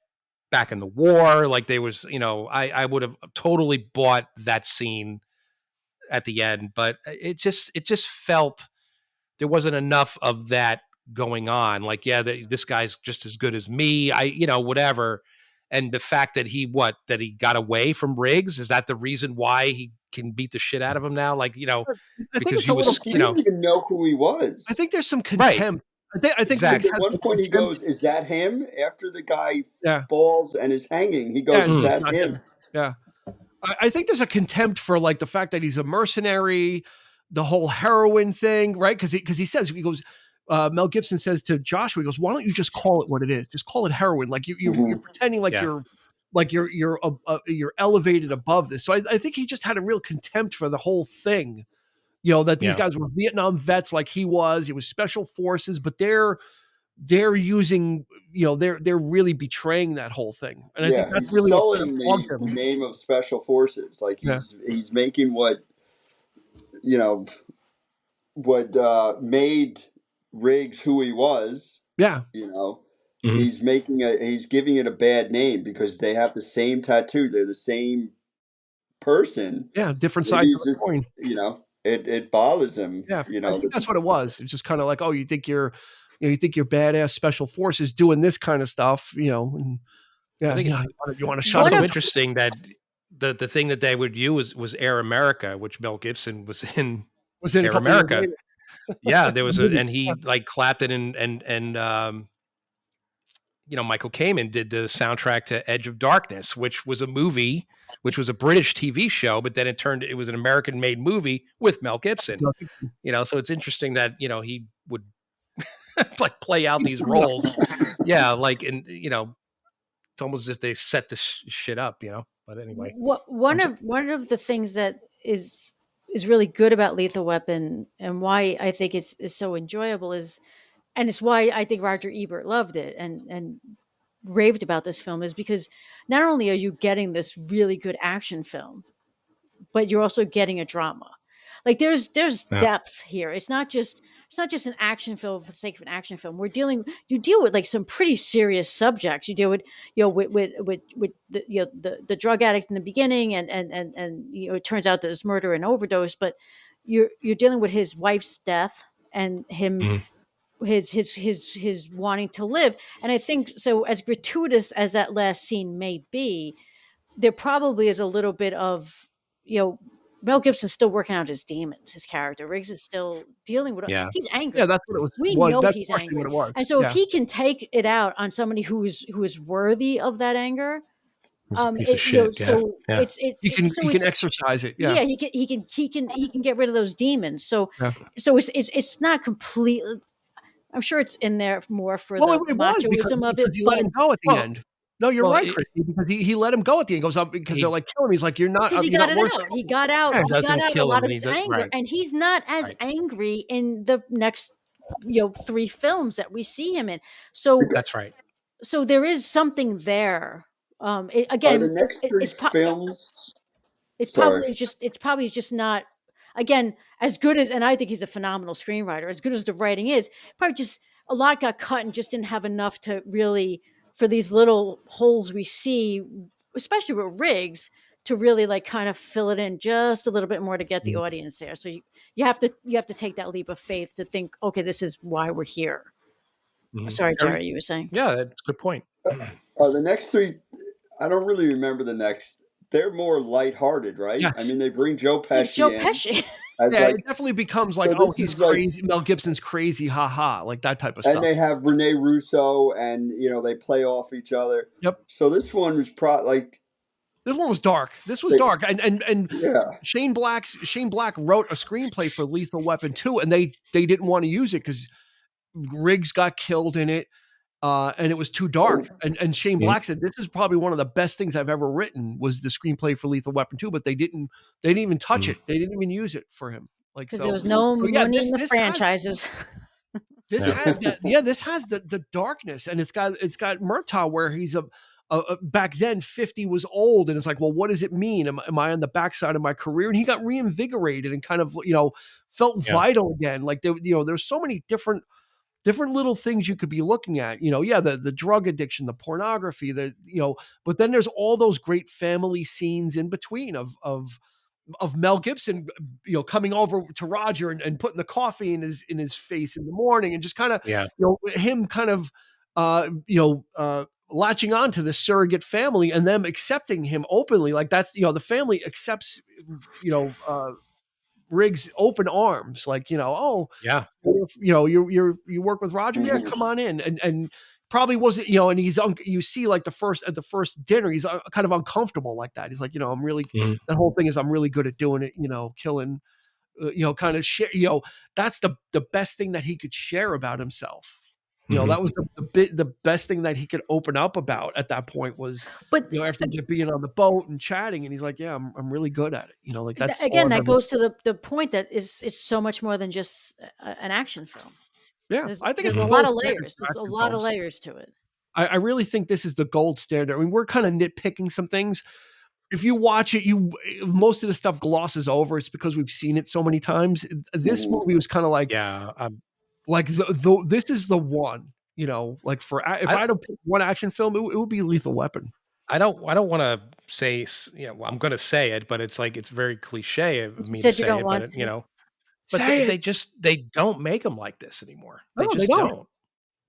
back in the war. Like there was, I would have totally bought that scene at the end, but it just felt there wasn't enough of that going on. Like, this guy's just as good as me. Whatever. And the fact that he got away from Riggs, is that the reason why he can beat the shit out of him now? Like, because he didn't even know who he was. I think there's some contempt. Right. I think exactly. At one point he goes, "Is that him?" After the guy falls and is hanging, he goes, "Is that him?" Yeah. I think there's a contempt for the fact that he's a mercenary, the whole heroin thing, right? Because he says, he goes, Mel Gibson says to Joshua, he goes, "Why don't you just call it what it is? Just call it heroin. Like you're pretending you're elevated above this." So I think he just had a real contempt for the whole thing. That these guys were Vietnam vets like he was. It was special forces, but they're using, they're really betraying that whole thing. And I think that's really the name of special forces. Like he's making what made Riggs who he was. Yeah. He's giving it a bad name because they have the same tattoo. They're the same person. Yeah. Different sides of the coin. It bothers him. Yeah. I think that's what it was. It's just kind of like, oh, you think you're badass special forces doing this kind of stuff, and I think you want to shot. So interesting that the thing that they would use was Air America, which Mel Gibson was in Air America. Yeah, there was and he clapped it and Michael Kamen did the soundtrack to Edge of Darkness, which was a movie, which was a British TV show, but then it was an American-made movie with Mel Gibson. So it's interesting that he would play out these roles. Yeah, and it's almost as if they set this shit up, But anyway, one of the things that is really good about Lethal Weapon and why I think it's so enjoyable and it's why I think Roger Ebert loved it and raved about this film, is because not only are you getting this really good action film, but you're also getting a drama. Like there's depth here. It's not just an action film for the sake of an action film. You deal with some pretty serious subjects. You deal with with the drug addict in the beginning, and it turns out there's murder and overdose, but you're dealing with his wife's death and him his wanting to live. And I think so, as gratuitous as that last scene may be, there probably is a little bit of, Mel Gibson's still working out his demons. His character Riggs is still dealing with. Yeah. He's angry. Yeah, that's what it was. We know that's he's partially angry, what it was. and so if he can take it out on somebody who is worthy of that anger, piece of shit. so it's he can exercise it. Yeah, he can get rid of those demons. So it's not completely. I'm sure it's in there more for the machoism of it. He let him go at the end. No, you're right, Christy, because he let him go at the end. He goes up because they're like killing him. He's like, you're not. Because he got it out. He got out. He got out a lot of his anger, and he's not as angry in the next 3 films that we see him in. So that's right. So there is something there. Again, the next 3 films. It's probably just not. Again, as good as, and I think he's a phenomenal screenwriter. As good as the writing is, probably just a lot got cut and just didn't have enough to really, for these little holes we see, especially with Riggs, to really like kind of fill it in just a little bit more to get the audience there. So you have to take that leap of faith to think, okay, this is why we're here. Sorry, Jerry, you were saying. Yeah, that's a good point. The next 3, I don't really remember the next. They're more lighthearted, right? Yes. I mean, they bring Joe Pesci. It definitely becomes like, he's crazy. Mel Gibson's crazy, haha, like that type of stuff. And they have Rene Russo, and they play off each other. Yep. So this one was this one was dark. This was dark, and Shane Black wrote a screenplay for Lethal Weapon 2, and they didn't want to use it because Riggs got killed in it. And it was too dark. And Shane Black said, this is probably one of the best things I've ever written, was the screenplay for Lethal Weapon 2, but they didn't even touch it. They didn't even use it for him. Like, because there was no money in the franchises. This has the darkness, and it's got Murtaugh, where he's back then 50 was old, and it's like, well, what does it mean? Am I on the backside of my career? And he got reinvigorated and kind of felt vital again. Like there's so many different little things you could be looking at, the drug addiction, the pornography, but then there's all those great family scenes in between of Mel Gibson, coming over to Roger and putting the coffee in his face in the morning, and just kind of, him kind of, latching on to the surrogate family and them accepting him openly. Like that's, the family accepts, Riggs open arms, like, you work with Roger, yeah, come on in, and probably wasn't, and he's you see like at the first dinner, he's kind of uncomfortable like that. He's like, I'm really that whole thing is I'm really good at doing it, killing, kind of share, that's the best thing that he could share about himself. That was the best thing that he could open up about at that point was, after being on the boat and chatting, and he's like, yeah, I'm really good at it. Like that's again, that goes to the point that it's so much more than just an action film. Yeah, I think there's a lot of layers. There's a lot of layers to it. I really think this is the gold standard. I mean, we're kind of nitpicking some things. If you watch it, most of the stuff glosses over. It's because we've seen it so many times. This movie was kind of like, like this is the one, like if I had to pick one action film, it would be Lethal Weapon. I don't want to say, I'm going to say it, but it's like, it's very cliche of me to say it, but they don't make them like this anymore. They don't.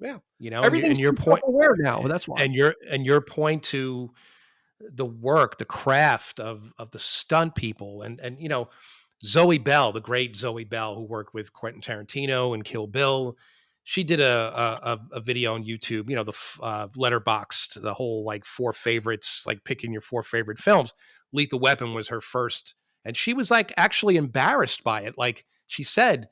Yeah. Everything's your point aware now. That's why. And your point to the work, the craft of the stunt people and Zoe Bell, the great Zoe Bell, who worked with Quentin Tarantino and Kill Bill, she did a video on YouTube, the Letterboxd, the whole like 4 favorites, like picking your 4 favorite films. Lethal Weapon was her first, and she was like actually embarrassed by it. Like she said,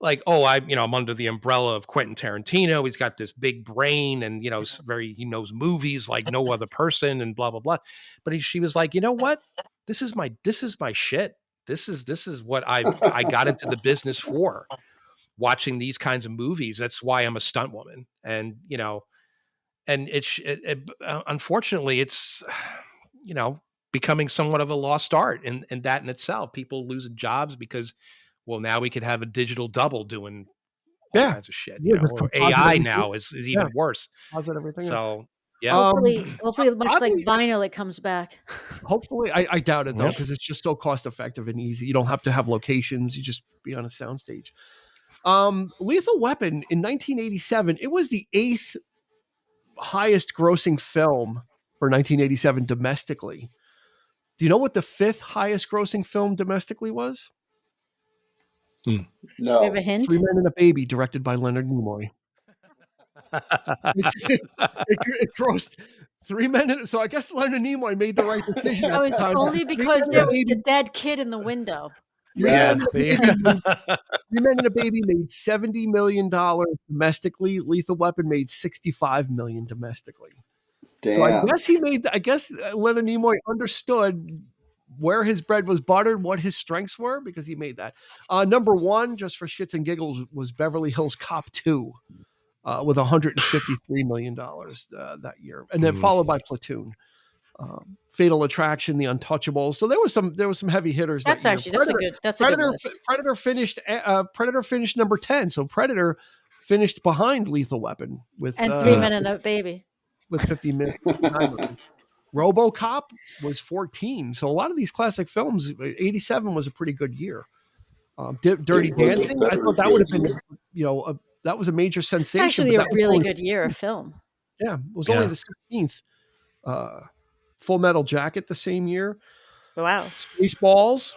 like, I'm under the umbrella of Quentin Tarantino. He's got this big brain, and he knows movies like no other person, and blah blah blah. But she was like, you know what? This is my shit. This is what I got into the business for, watching these kinds of movies. That's why I'm a stunt woman. And, and unfortunately it's, becoming somewhat of a lost art in that in itself. People losing jobs because, well, now we could have a digital double doing all kinds of shit. Or AI now is even worse. So yeah. Hopefully much like vinyl, it comes back. Hopefully, I doubt it though, because it's just so cost effective and easy. You don't have to have locations; you just be on a soundstage. Lethal Weapon in 1987, it was the 8th highest grossing film for 1987 domestically. Do you know what the 5th highest grossing film domestically was? Do you No. have a hint? Three Men and a Baby, directed by Leonard Nimoy. It grossed 3 Men. So I guess Leonard Nimoy made the right decision. Oh, it's only because there was the dead kid in the window. Yes. Three Men and a Baby made $70 million domestically. Lethal Weapon made $65 million domestically. Damn. So I guess Leonard Nimoy understood where his bread was buttered, what his strengths were, because he made that. Number 1, just for shits and giggles, was Beverly Hills Cop 2 with $153 million that year, and then followed by Platoon, Fatal Attraction, The Untouchables. So there was some heavy hitters. That's that actually year. that's a good list. Predator finished number 10. So Predator finished behind Lethal Weapon with And 3 Men and a Baby with 50 minutes. RoboCop was 14. So a lot of these classic films, 87 was a pretty good year. Dirty Dancing, I thought that would have been, that was a major sensation. It's actually a really good year of film. Yeah, it was only the 16th. Full Metal Jacket the same year. Wow. Spaceballs.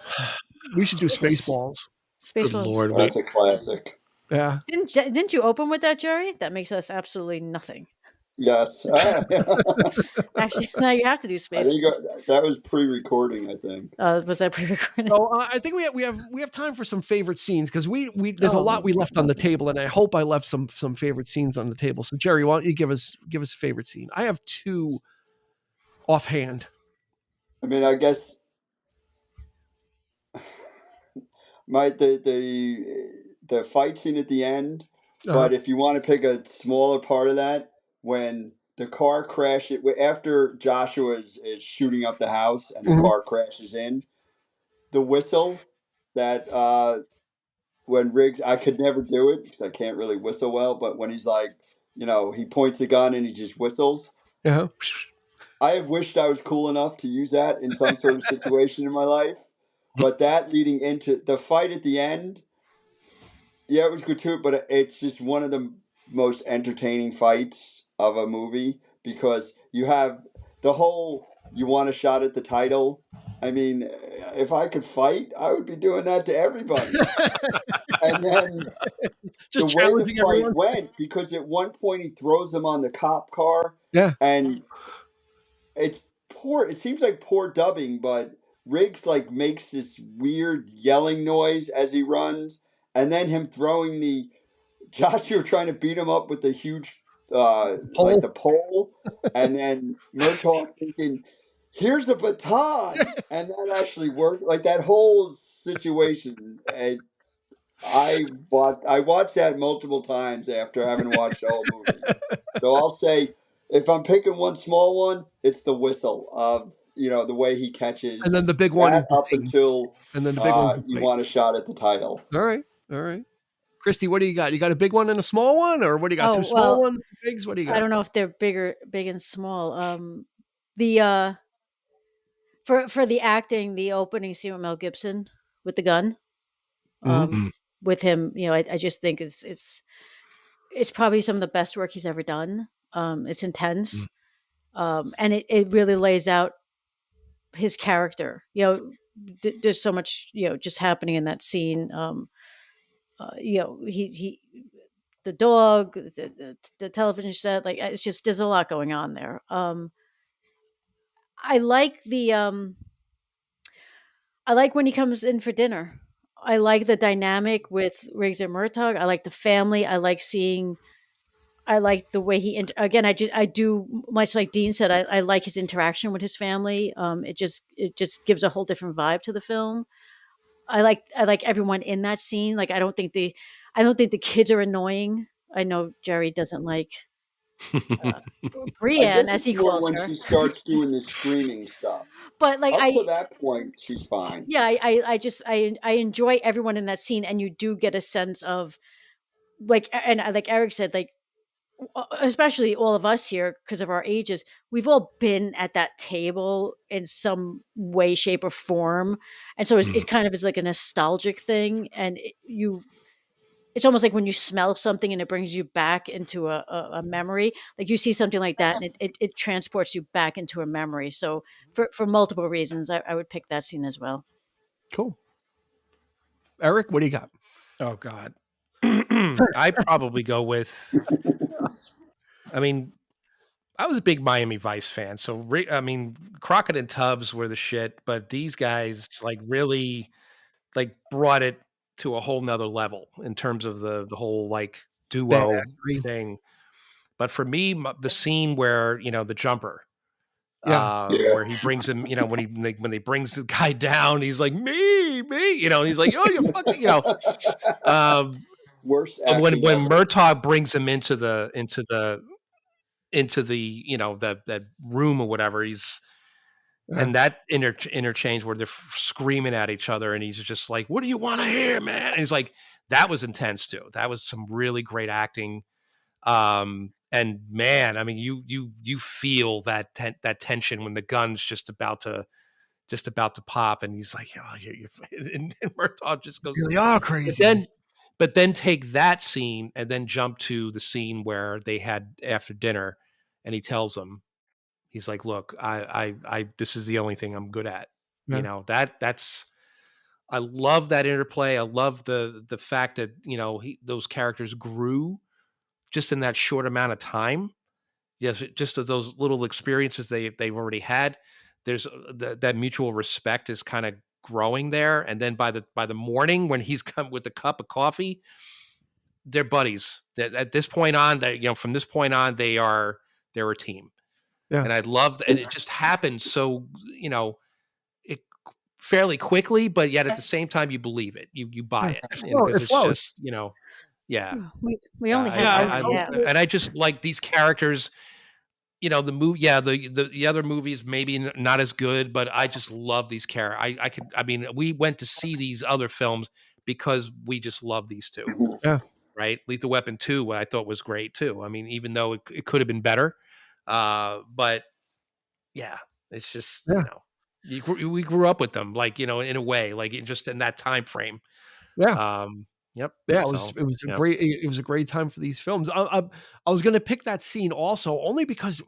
We should do Spaceballs. Spaceballs. Lord, that's a classic. Yeah. Didn't you open with that, Jerry? That makes us absolutely nothing. Yes. Actually, now you have to do Spaceballs. I think that was pre-recording. I think. Was that pre-recording? So I think we have time for some favorite scenes, because there's a lot we left on the table, and I hope I left some favorite scenes on the table. So Jerry, why don't you give us a favorite scene? I have 2 offhand. I mean, I guess the fight scene at the end. But if you want to pick a smaller part of that, when the car crashes, after Joshua is shooting up the house and the car crashes in, the whistle that when Riggs, I could never do it because I can't really whistle well, but when he's like, he points the gun and he just whistles. Yeah. I have wished I was cool enough to use that in some sort of situation in my life, but that leading into the fight at the end, yeah, it was good too, but it's just one of the most entertaining fights of a movie, because you have the whole "you want a shot at the title." I mean, if I could fight, I would be doing that to everybody. And then just the way the fight went, because at one point he throws them on the cop car. Yeah. And it's poor. It seems like poor dubbing, but Riggs makes this weird yelling noise as he runs, and then him throwing the Joshua trying to beat him up with the huge the pole, and then Murtaugh thinking, "Here's the baton," and that actually worked. Like that whole situation, and I watched that multiple times after having watched the whole movie. So I'll say, if I'm picking one small one, it's the whistle of the way he catches, and then the big one up until and then the big one. You want a shot at the title. All right. Christy, what do you got? You got a big one and a small one, or what do you got? 2 small ones, 2 bigs? What do you got? I don't know if they're big and small. For the acting, the opening scene with Mel Gibson with the gun, with him, I just think it's probably some of the best work he's ever done. It's intense, and it really lays out his character. There's so much just happening in that scene. He the dog, the television set, it's just, there's a lot going on there. I like I like when he comes in for dinner. I like the dynamic with Riggs and Murtaugh. I like the family. I like the way he I do, much like Dean said, I like his interaction with his family. It just gives a whole different vibe to the film. I like everyone in that scene. I don't think the kids are annoying. I know Jerry doesn't like Brienne, as he calls her. When she starts doing the screaming stuff, but up to that point, she's fine. Yeah, I enjoy everyone in that scene, and you do get a sense of and like Eric said, especially all of us here, because of our ages, we've all been at that table in some way, shape, or form, and so it's kind of like a nostalgic thing, and it's almost like when you smell something and it brings you back into a memory. Like you see something like that and it transports you back into a memory. So for multiple reasons, I would pick that scene as well. Cool. Eric, what do you got? Oh God. I probably go with, I mean, I was a big Miami Vice fan. So, I mean, Crockett and Tubbs were the shit, but these guys like really like brought it to a whole nother level in terms of the whole like duo thing. But for me, the scene where, you know, the jumper, where he brings him, you know, when he brings the guy down, he's like, me, you know, and he's like, oh, you fucking, you know, worst when acting ever. Murtaugh brings him into the you know, that room or whatever, he's and that interchange where they're screaming at each other and he's just like, what do you want to hear, man? And he's like, that was intense too. That was some really great acting. And man, I mean, you feel that tension when the gun's just about to pop, and he's like, oh, and Murtaugh just goes, they are crazy. But then take that scene and then jump to the scene where they had after dinner, and he tells them, he's like, look, I this is the only thing I'm good at. You know, that's. I love that interplay. I love the fact that, you know, those characters grew just in that short amount of time. Yes, just those little experiences they've already had. There's that mutual respect is kind of growing there, and then by the morning when he's come with the cup of coffee, they're buddies. That at this point on, that, you know, from this point on, they're a team. Yeah. And I love that, and it just happens so, you know, it fairly quickly, but yet at the same time you believe it, you buy it, because it's just, you know. Yeah, we only have and I just like these characters. You know, the movie, the other movies maybe not as good, but I just love these characters. I mean, we went to see these other films because we just love these two. Yeah, right. Lethal Weapon 2, I thought was great too. I mean, even though it could have been better, but yeah, it's just, you know, we grew up with them, like, you know, in a way, like just in that time frame. Yeah. Yep. Yeah, it was it was a great time for these films. I was going to pick that scene also only because,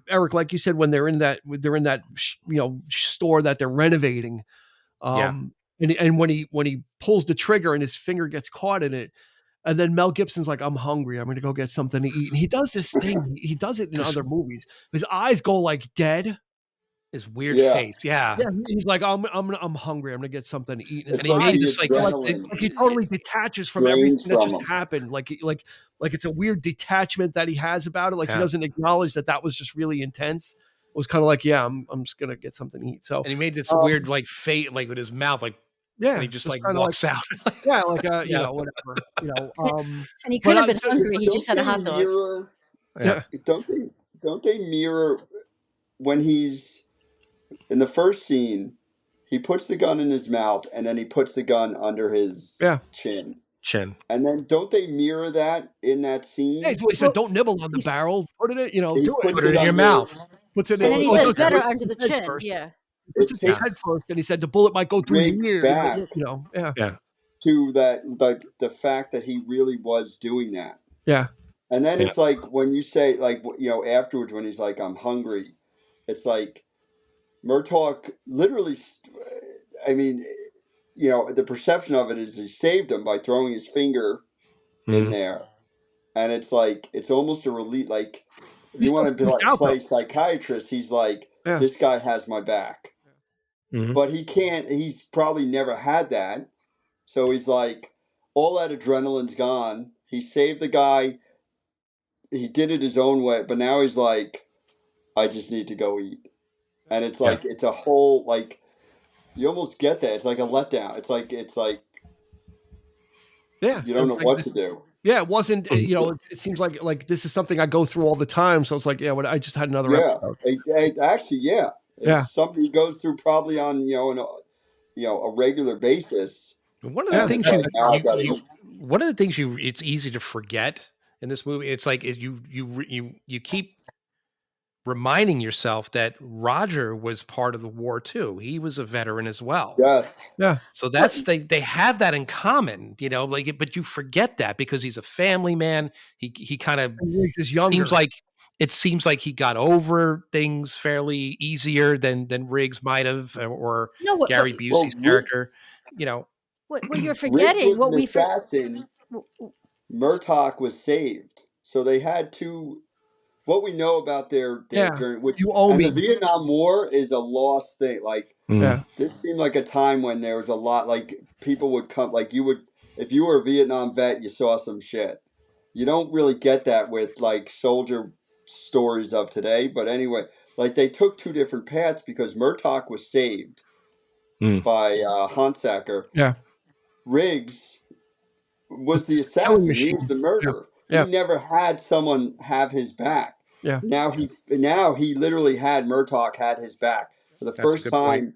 Eric, like you said, when they're in that you know, store that they're renovating, and when he pulls the trigger and his finger gets caught in it, and then Mel Gibson's like, I'm hungry, I'm going to go get something to eat, and he does this thing. He does it in other movies. His eyes go like dead. His weird face, yeah. He's like, I'm hungry. I'm gonna get something to eat. And he made this like he totally detaches from everything that just happened. Like it's a weird detachment that he has about it. Like he doesn't acknowledge that was just really intense. It was kind of like, I'm just gonna get something to eat. So, and he made this weird like face, like with his mouth, like, and he just like walks out. You know, whatever. You know, and he could have been hungry. He just had a hot dog. Don't they mirror when he's in the first scene, he puts the gun in his mouth and then he puts the gun under his chin. And then don't they mirror that in that scene? Yeah, he said, don't nibble on the barrel. Put it, you know, put it in your mouth. Puts it and in. then he said, better under the chin. First. Yeah. Puts his head first, and he said the bullet might go through the ear. Back you know, to that, like the fact that he really was doing that. Yeah. And then it's like when you say, like, you know, afterwards when he's like, I'm hungry, it's like Murtaugh literally, I mean, you know, the perception of it is he saved him by throwing his finger in there. And it's like, it's almost a relief. Like, if you want to be like play psychiatrist, he's like, this guy has my back. But he can't, he's probably never had that. So he's like, all that adrenaline's gone. He saved the guy. He did it his own way. But now he's like, I just need to go eat. And it's like, it's a whole, like, you almost get that. It's like a letdown. It's like, you don't know what to do. Yeah, it wasn't, you know, it seems like this is something I go through all the time. So it's like, I just had another episode. Actually, it's something he goes through probably on, you know, a regular basis. One of the things one of the things it's easy to forget in this movie. It's like you keep reminding yourself that Roger was part of the war too. He was a veteran as well. Yes. Yeah. So that's they have that in common, you know, like, but you forget that because he's a family man. He kind of seems like he got over things fairly easier than Riggs might have, or Gary Busey's character, you know. What you're forgetting, what we assassin, Murtaugh was saved. So they had to. What we know about their journey, the Vietnam War is a lost thing. Like, this seemed like a time when there was a lot, like, people would come, like, if you were a Vietnam vet, you saw some shit. You don't really get that with, like, soldier stories of today. But anyway, like, they took two different paths because Murtaugh was saved by Honsacker. Yeah. Riggs was the assassin. He was the murderer. Yeah. He never had someone have his back. Yeah. Now he literally had Murtaugh had his back for the first time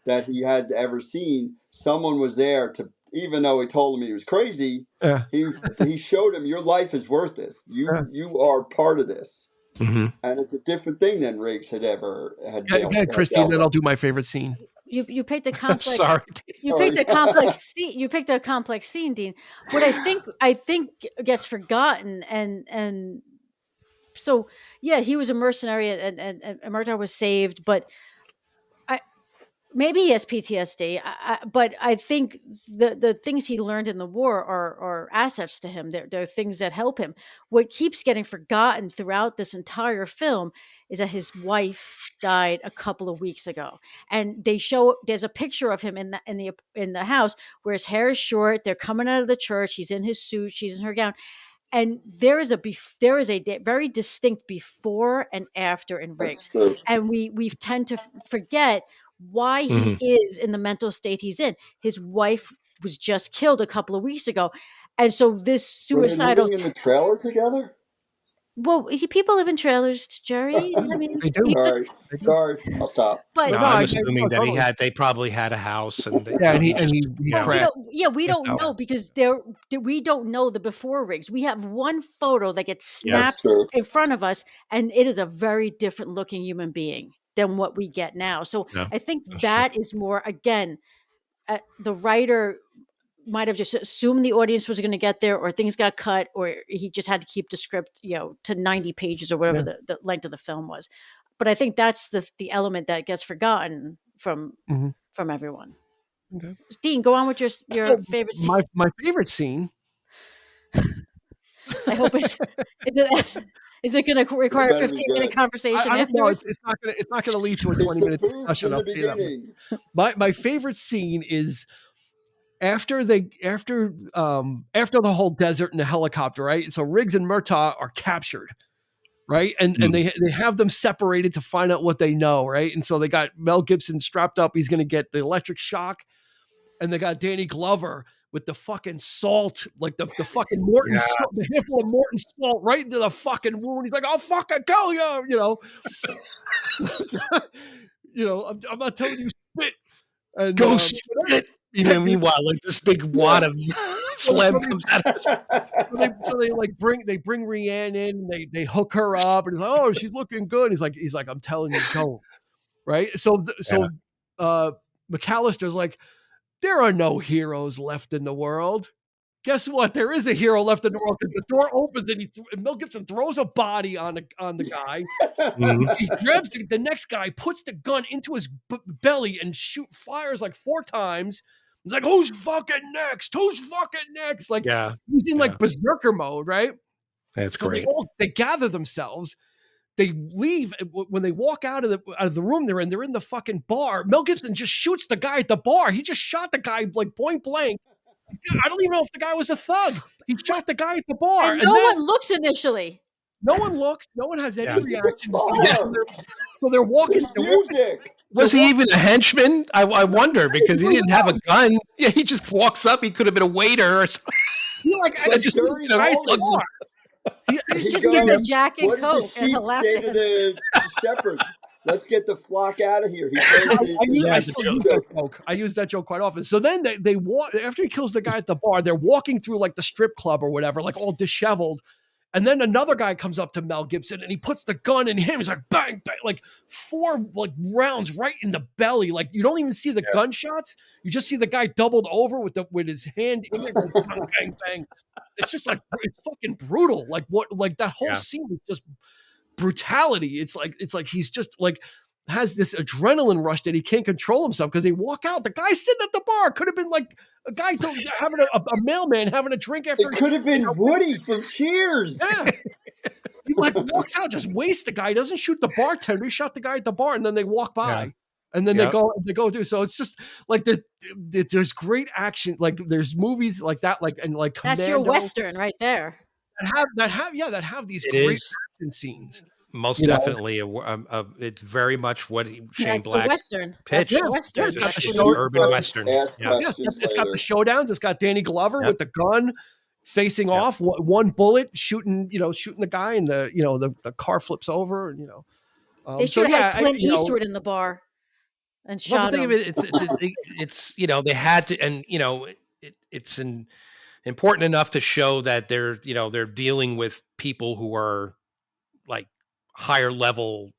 that he had ever seen. Someone was there to, even though he told him he was crazy. Yeah. He showed him your life is worth this. You are part of this, and it's a different thing than Riggs had ever had. Yeah, Christine, then I'll do my favorite scene. You picked a complex. Sorry. You picked a complex scene. You picked a complex scene, Dean. What I think gets forgotten, and so he was a mercenary, and Murtaugh was saved, but maybe he has PTSD. But I think the things he learned in the war are assets to him. They're things that help him. What keeps getting forgotten throughout this entire film is that his wife died a couple of weeks ago, and there's a picture of him in the house where his hair is short. They're coming out of the church. He's in his suit. She's in her gown. And there is a very distinct before and after in Riggs, and we tend to forget why he is in the mental state he's in. His wife was just killed a couple of weeks ago, and so this suicidal. Were they living in the trailer together? Well, people live in trailers, Jerry. I mean, they do. Sorry, I'll stop. But I'm assuming that they probably had a house, and we don't know because we don't know the before Riggs. We have one photo that gets snapped in front of us, and it is a very different looking human being than what we get now. So I think that is more, again, the writer might have just assumed the audience was going to get there, or things got cut, or he just had to keep the script, to 90 pages or whatever the length of the film was. But I think that's the element that gets forgotten from everyone. Okay. Dean, go on with your favorite scene. My favorite scene. I hope is it going to require a 15-minute conversation afterwards? It's not going to lead to a 20-minute discussion. My favorite scene is after the whole desert and the helicopter, right? So Riggs and Murtaugh are captured, right? And they have them separated to find out what they know, right? And so they got Mel Gibson strapped up. He's going to get the electric shock. And they got Danny Glover with the fucking salt, like the fucking Morton, the handful of Morton salt right into the fucking wound. He's like, "I'll fucking kill you," I'm not telling you spit. And, go spit. Meanwhile, like this big wad of phlegm comes out of his. So they bring Rianne in, they hook her up, and he's like, "Oh, she's looking good." He's like, "I'm telling you, don't." Right. So McAllister's like, "There are no heroes left in the world." Guess what? There is a hero left in the world, because the door opens and Mel Gibson throws a body on the guy. He grabs the next guy, puts the gun into his belly, and fires like 4 times. He's like, "Who's fucking next? Who's fucking next?" Like, he's in like berserker mode, right? That's great. They gather themselves. They leave. When they walk out of the room they're in the fucking bar. Mel Gibson just shoots the guy at the bar. He just shot the guy like point blank. I don't even know if the guy was a thug. He shot the guy at the bar. And no one looks initially. No one looks. No one has any reaction. So they're walking. Was he even a henchman? I wonder, because he didn't have a gun. Yeah, he just walks up. He could have been a waiter or something. He's just getting a Jack and Coke and he'll laugh at him. The shepherd, let's get the flock out of here. I use that joke quite often. So then they walk, after he kills the guy at the bar, they're walking through like the strip club or whatever, like all disheveled. And then another guy comes up to Mel Gibson and he puts the gun in him. He's like, bang, bang, like 4 like rounds right in the belly. Like you don't even see the gunshots. You just see the guy doubled over with his hand in there. Bang, bang, bang. It's just like, it's fucking brutal. Like like that whole scene is just brutality. It's like he's just like has this adrenaline rush that he can't control himself because they walk out. The guy sitting at the bar could have been like a guy having a mailman having a drink after. It could have been Woody from Cheers. Yeah. He like walks out, just wastes the guy. He doesn't shoot the bartender. He shot the guy at the bar, and then they walk by. Yeah. And then they go do. So it's just like there's great action. Like there's movies like that, like Commando, that's your Western right there. That have these great action scenes. Most definitely, it's very much what Shane Black Western pitched. That's Western. It's an urban Western. It's got the showdowns. It's got Danny Glover with the gun facing off, one bullet shooting the guy, and the car flips over, and they should have had Clint Eastwood in the bar and shot him. The thing of it's they had to, and it's important enough to show that they're dealing with people who are like higher level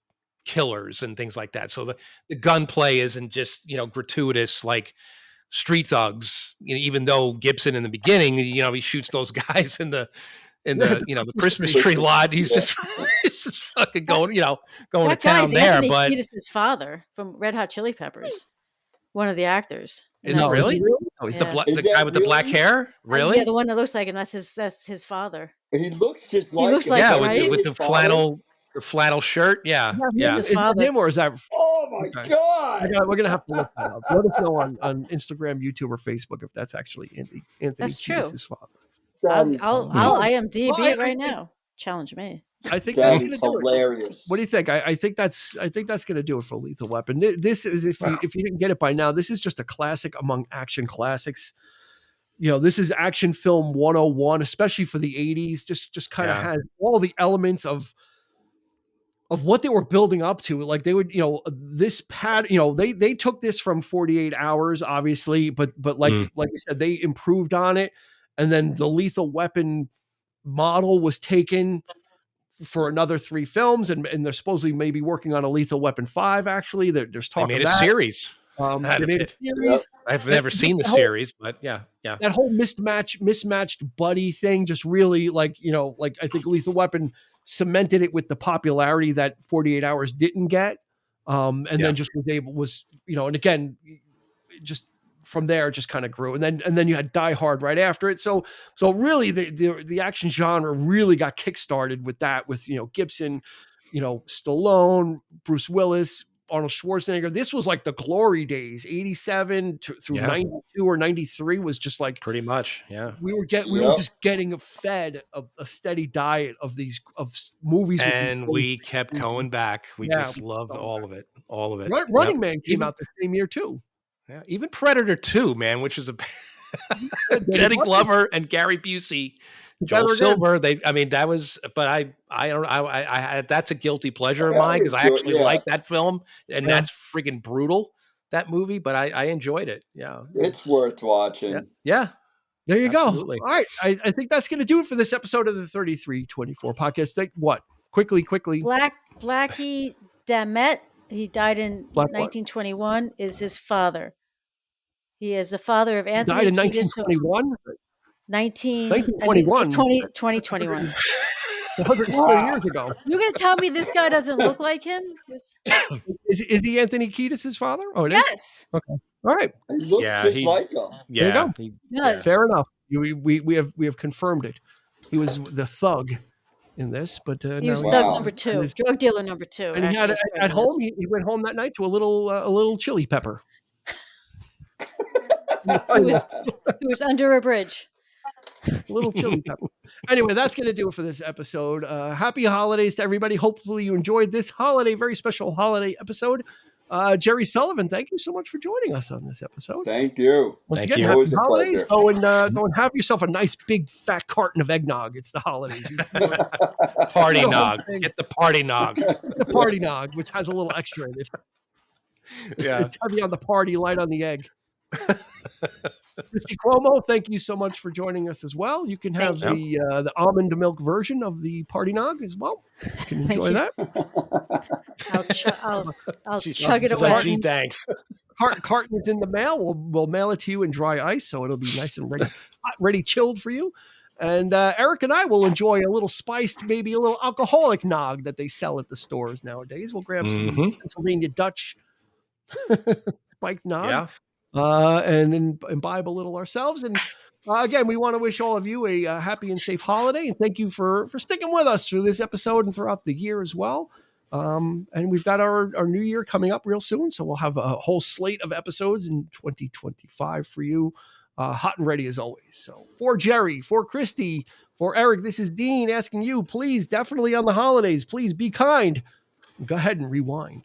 killers and things like that. So the gunplay isn't just, gratuitous like street thugs, even though Gibson in the beginning, he shoots those guys in the the Christmas tree lot. He's just fucking going to town there. But Kiedis' his father from Red Hot Chili Peppers, one of the actors. Is it really? Oh, he's the guy with the black hair? Really? Yeah, the one that looks like him. That's his father. He looks just like him. With the flannel shirt. Yeah. His father. Him, or is that? Oh my God! We're gonna have to look that up. Let us know on Instagram, YouTube, or Facebook if that's actually Anthony Kiedis' father. I'll IMDb it right now. Challenge me. I think that's hilarious. What do you think? I think that's going to do it for Lethal Weapon. This is if you didn't get it by now, this is just a classic among action classics. This is action film 101, especially for the 80s. Just kind of has all the elements of what they were building up to. Like they would, this pad, they took this from 48 Hours, obviously, but like I said, they improved on it, and then the Lethal Weapon model was taken for another 3 films, and they're supposedly maybe working on a Lethal Weapon 5. Actually, there's talk. They made a series. I've never seen the series, but yeah. That whole mismatched buddy thing, just really like I think Lethal Weapon cemented it with the popularity that 48 Hours didn't get, and then just was and again, just from there just kind of grew, and then you had Die Hard right after it. So really the action genre really got kickstarted with that, with Gibson, Stallone, Bruce Willis, Arnold Schwarzenegger. This was like the glory days. 87 through 92 or 93 was just like pretty much. Yeah, we were just getting fed a steady diet of movies, and we kept going back. We just loved all of it. Running Man came out the same year too. Yeah, even Predator 2, man, which is Danny Glover and Gary Busey, Joel Silver. That was, but I that's a guilty pleasure of mine because I actually like that film, and that's freaking brutal, that movie. But I enjoyed it. Yeah, it's worth watching. Yeah. There you go. All right, I think that's going to do it for this episode of the 3324 podcast. What? Quickly. Blackie Damet. He died in 1921. Is his father? He is the father of Anthony. He died in 1921. 2021. 2021. 120 years ago. You're going to tell me this guy doesn't look like him? Is he Anthony Kiedis' father? Oh, yes. Okay. All right. He looks just like him. There you go. Yes. Fair enough. We have confirmed it. He was the thug in this, but he was thug number 2, drug dealer number 2. And he had at home. He went home that night to a little chili pepper. He was under a bridge. Little chili pepper. Anyway, that's going to do it for this episode. Happy holidays to everybody. Hopefully you enjoyed this very special holiday episode. Jerry Sullivan, thank you so much for joining us on this episode. Thank you. Once again, happy holidays. Go and have yourself a nice big fat carton of eggnog. It's the holidays. Party nog. Get the party nog. The party nog, which has a little extra in it. Yeah. It's heavy on the party, light on the egg. Christy Cuomo, thank you so much for joining us as well. You can have the almond milk version of the party nog as well. You can enjoy that. I'll chug it away. Like, gee, thanks. Carton is in the mail. We'll mail it to you in dry ice, so it'll be nice and ready chilled for you. And Eric and I will enjoy a little spiced, maybe a little alcoholic nog that they sell at the stores nowadays. We'll grab some Pennsylvania Dutch spiked nog, and imbibe a little ourselves. And again, we want to wish all of you a happy and safe holiday, and thank you for sticking with us through this episode and throughout the year as well. And we've got our new year coming up real soon, so we'll have a whole slate of episodes in 2025 for you. Hot and ready as always. So for Jerry, for Christy, for Eric, this is Dean asking you, please, definitely on the holidays, please be kind. Go ahead and rewind.